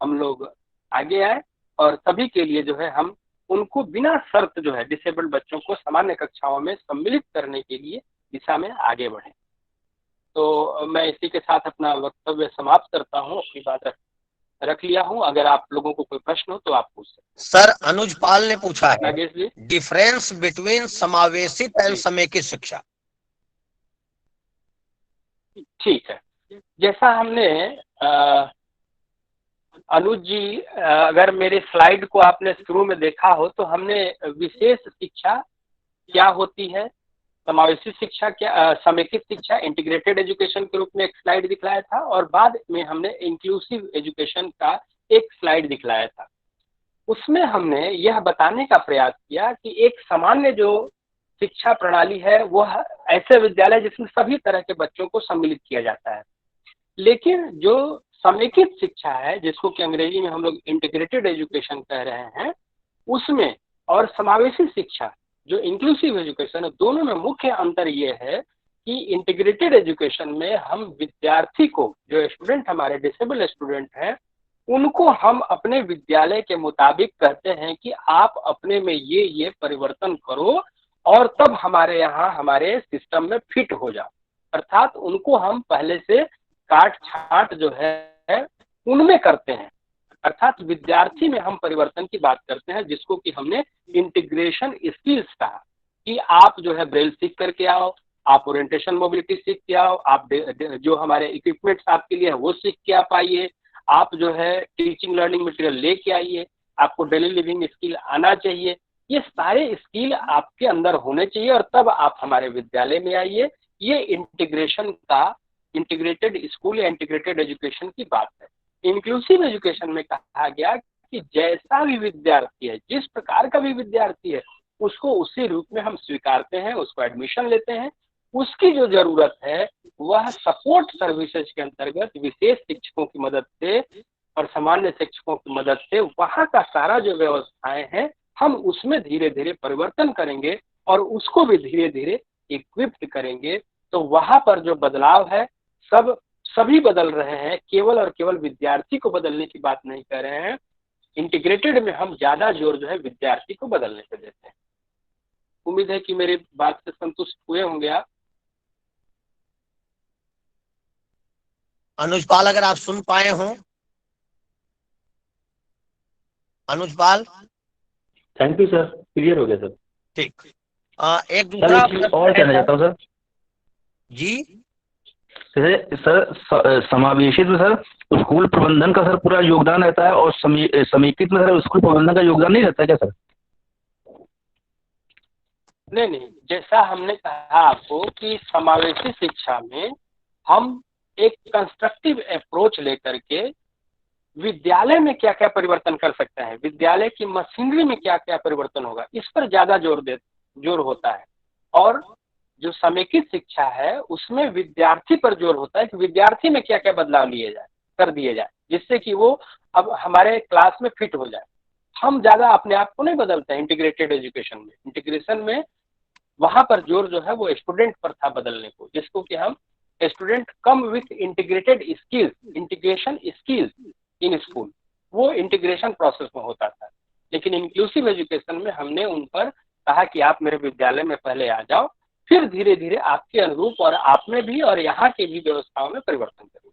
हम लोग आगे आए, और सभी के लिए जो है हम उनको बिना शर्त जो है डिसेबल्ड बच्चों को सामान्य कक्षाओं में सम्मिलित करने के लिए दिशा में आगे बढ़े। तो मैं इसी के साथ अपना वक्तव्य समाप्त करता हूँ, अपनी बात रख लिया हूँ। अगर आप लोगों को कोई प्रश्न हो तो आप पूछ सकते। सर अनुज पाल ने पूछा है, नागेश जी, डिफरेंस बिटवीन समावेशित एंड समेकित शिक्षा। ठीक है, जैसा हमने अनुज जी, अगर मेरे स्लाइड को आपने शुरू में देखा हो तो हमने विशेष शिक्षा क्या होती है, समावेशी शिक्षा क्या, समेकित शिक्षा, इंटीग्रेटेड एजुकेशन के रूप में एक स्लाइड दिखलाया था, और बाद में हमने इंक्लूसिव एजुकेशन का एक स्लाइड दिखलाया था। उसमें हमने यह बताने का प्रयास किया कि एक सामान्य जो शिक्षा प्रणाली है वह ऐसे विद्यालय जिसमें सभी तरह के बच्चों को सम्मिलित किया जाता है, लेकिन जो समेकित शिक्षा है, जिसको कि अंग्रेजी में हम लोग इंटीग्रेटेड एजुकेशन कह रहे हैं, उसमें और समावेशी शिक्षा जो इंक्लूसिव एजुकेशन है, दोनों में मुख्य अंतर ये है कि इंटीग्रेटेड एजुकेशन में हम विद्यार्थी को, जो स्टूडेंट हमारे डिसेबल स्टूडेंट हैं, उनको हम अपने विद्यालय के मुताबिक कहते हैं कि आप अपने में ये परिवर्तन करो और तब हमारे यहाँ हमारे सिस्टम में फिट हो जाओ। अर्थात उनको हम पहले से काट छांट जो है उनमें करते हैं, अर्थात विद्यार्थी में हम परिवर्तन की बात करते हैं, जिसको कि हमने इंटीग्रेशन स्किल्स कहा कि आप जो है ब्रेल सीख करके आओ, आप ओरिएंटेशन मोबिलिटी सीख के आओ, आप जो हमारे इक्विपमेंट्स आपके लिए है वो सीख के आप आइए, आप जो है टीचिंग लर्निंग मटेरियल लेके आइए, आपको डेली लिविंग स्किल आना चाहिए, ये सारे स्किल आपके अंदर होने चाहिए और तब आप हमारे विद्यालय में आइए। ये इंटीग्रेशन का, इंटीग्रेटेड स्कूल या इंटीग्रेटेड एजुकेशन की बात है। इंक्लूसिव एजुकेशन में कहा गया कि जैसा भी विद्यार्थी है, जिस प्रकार का भी विद्यार्थी है, उसको उसी रूप में हम स्वीकारते हैं, उसको एडमिशन लेते हैं। उसकी जो जरूरत है वह सपोर्ट सर्विसेज के अंतर्गत विशेष शिक्षकों की मदद से और सामान्य शिक्षकों की मदद से वहाँ का सारा जो व्यवस्थाएं हैं हम उसमें धीरे धीरे परिवर्तन करेंगे और उसको भी धीरे धीरे इक्विप्ड करेंगे। तो वहाँ पर जो बदलाव है सभी बदल रहे हैं, केवल और केवल विद्यार्थी को बदलने की बात नहीं कर रहे हैं। इंटीग्रेटेड में हम ज्यादा जोर जो है विद्यार्थी को बदलने पे देते हैं। उम्मीद है कि मेरी बात से संतुष्ट हुए होंगे आप। अनुज पाल, अगर आप सुन पाए हों। अनुज पाल। थैंक यू सर, क्लियर हो गया सर। ठीक। एक दूसरा और कहना चाहता हूँ सर जी। सर समावेशित में सर स्कूल प्रबंधन का सर पूरा योगदान रहता है और समेकित में सर स्कूल प्रबंधन का योगदान नहीं रहता है क्या सर? नहीं, जैसा हमने कहा आपको कि समावेशी शिक्षा में हम एक कंस्ट्रक्टिव अप्रोच लेकर के विद्यालय में क्या क्या परिवर्तन कर सकते हैं, विद्यालय की मशीनरी में क्या क्या परिवर्तन होगा, इस पर ज्यादा जोर होता है। और जो समेकित शिक्षा है उसमें विद्यार्थी पर जोर होता है कि विद्यार्थी में क्या क्या बदलाव कर दिए जाए, जिससे कि वो अब हमारे क्लास में फिट हो जाए। हम ज्यादा अपने आप को नहीं बदलते हैं इंटीग्रेटेड एजुकेशन में। इंटीग्रेशन में वहां पर जोर जो है वो स्टूडेंट पर था बदलने को, जिसको कि हम student come with integrated skills, integration skills in school, वो इंटीग्रेशन प्रोसेस में होता था। लेकिन इंक्लूसिव एजुकेशन में हमने उन पर कहा कि आप मेरे विद्यालय में पहले आ जाओ, फिर धीरे धीरे आपके अनुरूप और आप में भी और यहाँ की भी व्यवस्थाओं में परिवर्तन करेंगे।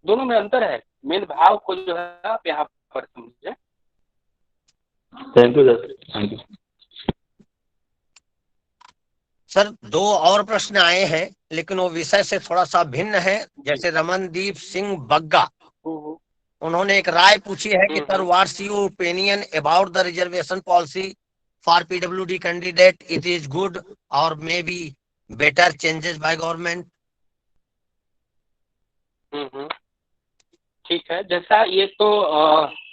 दोनों में अंतर है, मेन भाव को जो है आप यहाँ पर समझे। Thank you sir, thank you sir. दो और प्रश्न आए हैं लेकिन वो विषय से थोड़ा सा भिन्न है। जैसे रमनदीप सिंह बग्गा, उन्होंने एक राय पूछी है कि sir what's your opinion about the reservation policy for PWD candidate, it is good और maybe better changes by government. ठीक है, जैसा ये तो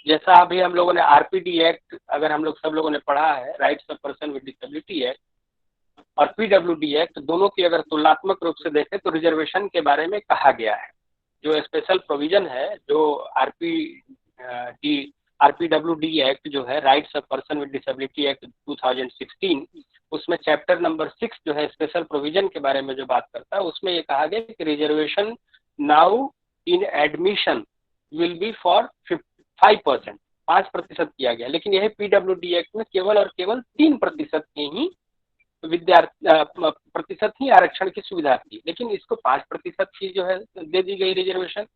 जैसा अभी हम लोगों ने आरपीडी एक्ट, अगर हम लोग सब लोगों ने पढ़ा है, rights of person with disability act और पीडब्ल्यूडी एक्ट, दोनों की अगर तुलनात्मक रूप से देखें तो रिजर्वेशन के बारे में कहा गया है। जो स्पेशल प्रोविजन है, जो आरपीडब्ल्यूडी एक्ट जो है, rights of person with disability act 2016, उसमें चैप्टर नंबर 6 जो है स्पेशल प्रोविजन के बारे में जो बात करता है, उसमें ये कहा गया कि reservation now in admission will be for 5%, 5% किया गया। लेकिन यही पीडब्ल्यूडी एक्ट में केवल और केवल 3% के ही प्रतिशत ही आरक्षण की सुविधा थी, लेकिन इसको 5% की जो है दे दी गई रिजर्वेशन।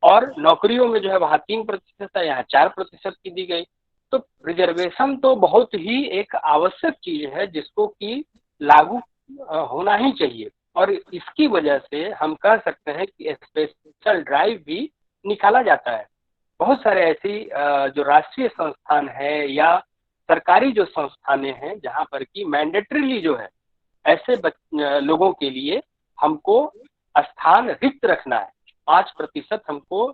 और नौकरियों में जो है वहाँ 3% है, यहाँ 4% की दी गई। तो रिजर्वेशन तो बहुत ही एक आवश्यक चीज है जिसको कि लागू होना ही चाहिए। और इसकी वजह से हम कह सकते हैं कि स्पेशल ड्राइव भी निकाला जाता है। बहुत सारे ऐसी जो राष्ट्रीय संस्थान है या सरकारी जो संस्थानें हैं जहाँ पर कि मैंडेटरीली जो है ऐसे लोगों के लिए हमको स्थान रिक्त रखना है। 5% हमको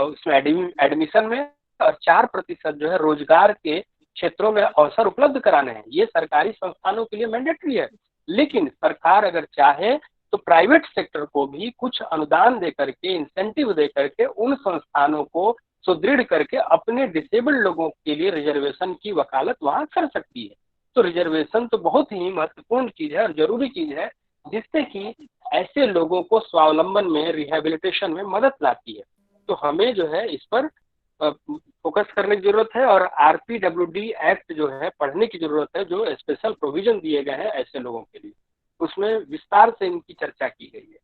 उसमें एडमिशन में और 4% जो है रोजगार के क्षेत्रों में अवसर उपलब्ध कराने हैं। ये सरकारी संस्थानों के लिए मैंडेटरी है, लेकिन सरकार अगर चाहे तो प्राइवेट सेक्टर को भी कुछ अनुदान दे करके, इंसेंटिव दे करके उन संस्थानों को सुदृढ़ करके अपने डिसेबल्ड लोगों के लिए रिजर्वेशन की वकालत वहां कर सकती है। तो रिजर्वेशन तो बहुत ही महत्वपूर्ण चीज है और जरूरी चीज है, जिससे कि ऐसे लोगों को स्वावलंबन में, रिहेबिलिटेशन में मदद लाती है। तो हमें जो है इस पर फोकस करने की जरूरत है और आरपीडब्ल्यूडी एक्ट जो है पढ़ने की जरूरत है, जो स्पेशल प्रोविजन दिए गए हैं ऐसे लोगों के लिए, उसमें विस्तार से इनकी चर्चा की गई है।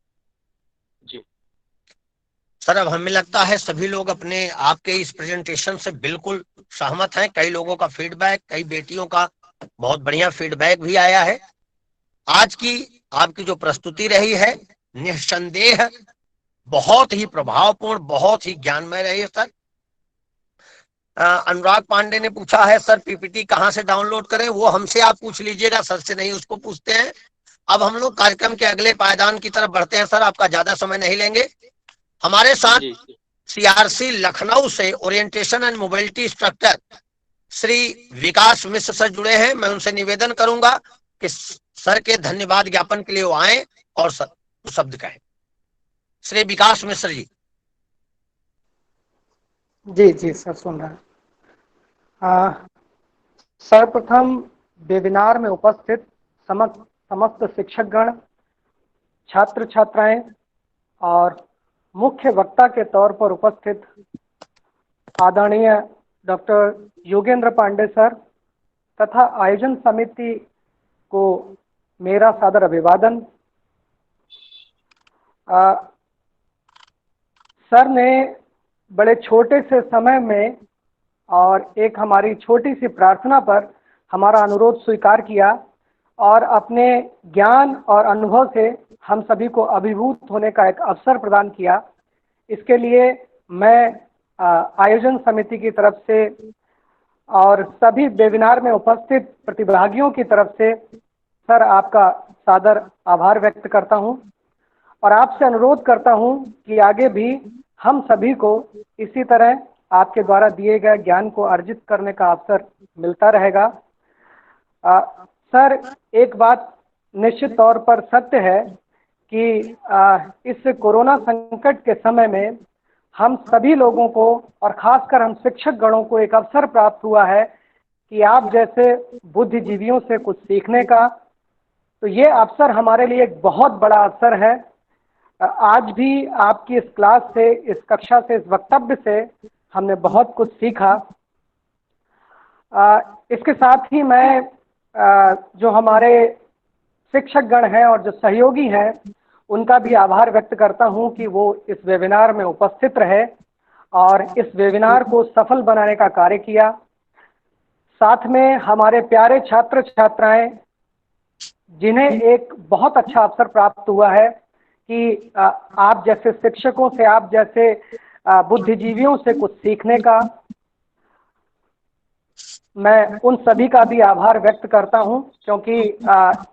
जी सर, अब हमें लगता है सभी लोग अपने आपके इस प्रेजेंटेशन से बिल्कुल सहमत हैं। कई लोगों का फीडबैक, कई बेटियों का बहुत बढ़िया फीडबैक भी आया है। आज की आपकी जो प्रस्तुति रही है निस्संदेह बहुत ही प्रभावपूर्ण, बहुत ही ज्ञानमय रही है सर। अनुराग पांडे ने पूछा है सर पीपीटी कहाँ से डाउनलोड करें, वो हमसे आप पूछ लीजिएगा, सर से नहीं उसको पूछते हैं। अब हम लोग कार्यक्रम के अगले पायदान की तरफ बढ़ते हैं सर, आपका ज्यादा समय नहीं लेंगे। हमारे साथ सीआरसी लखनऊ से orientation and mobility instructor Shri Vikas Mishra sir जुड़े हैं। मैं उनसे निवेदन करूंगा कि सर के धन्यवाद ज्ञापन के लिए वो आए और शब्द कहें। श्री विकास मिश्र जी। जी जी सर, सुन रहे हैं। सर्वप्रथम वेबिनार में उपस्थित समस्त शिक्षकगण, छात्र छात्राएं और मुख्य वक्ता के तौर पर उपस्थित आदरणीय डॉक्टर योगेंद्र पांडे सर तथा आयोजन समिति को मेरा सादर अभिवादन। सर ने बड़े छोटे से समय में और एक हमारी छोटी सी प्रार्थना पर हमारा अनुरोध स्वीकार किया और अपने ज्ञान और अनुभव से हम सभी को अभिभूत होने का एक अवसर प्रदान किया। इसके लिए मैं आयोजन समिति की तरफ से और सभी वेबिनार में उपस्थित प्रतिभागियों की तरफ से सर आपका सादर आभार व्यक्त करता हूं और आपसे अनुरोध करता हूं कि आगे भी हम सभी को इसी तरह आपके द्वारा दिए गए ज्ञान को अर्जित करने का अवसर मिलता रहेगा। सर, एक बात निश्चित तौर पर सत्य है कि इस कोरोना संकट के समय में हम सभी लोगों को और खासकर हम शिक्षक गणों को एक अवसर प्राप्त हुआ है कि आप जैसे बुद्धिजीवियों से कुछ सीखने का। तो ये अवसर हमारे लिए एक बहुत बड़ा अवसर है। आज भी आपकी इस क्लास से, इस कक्षा से, इस वक्तव्य से हमने बहुत कुछ सीखा। इसके साथ ही मैं जो हमारे शिक्षक गण हैं और जो सहयोगी हैं उनका भी आभार व्यक्त करता हूं कि वो इस वेबिनार में उपस्थित रहे और इस वेबिनार को सफल बनाने का कार्य किया। साथ में हमारे प्यारे छात्र छात्राएं जिन्हें एक बहुत अच्छा अवसर प्राप्त हुआ है कि आप जैसे शिक्षकों से, आप जैसे बुद्धिजीवियों से कुछ सीखने का, मैं उन सभी का भी आभार व्यक्त करता हूं क्योंकि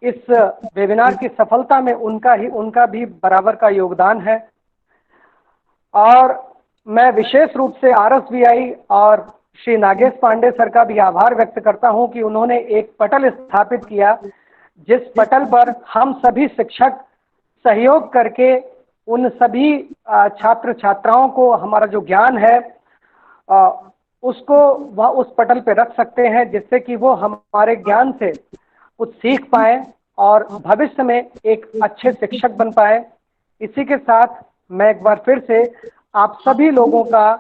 इस वेबिनार की सफलता में उनका भी बराबर का योगदान है। और मैं विशेष रूप से आरएसवीआई और श्री नागेश पांडे सर का भी आभार व्यक्त करता हूं कि उन्होंने एक पटल स्थापित किया जिस पटल पर हम सभी शिक्षक सहयोग करके उन सभी छात्र छात्राओं को हमारा जो ज्ञान है उसको वह उस पटल पे रख सकते हैं, जिससे कि वो हमारे ज्ञान से कुछ सीख पाए और भविष्य में एक अच्छे शिक्षक बन पाए। इसी के साथ मैं एक बार फिर से आप सभी लोगों का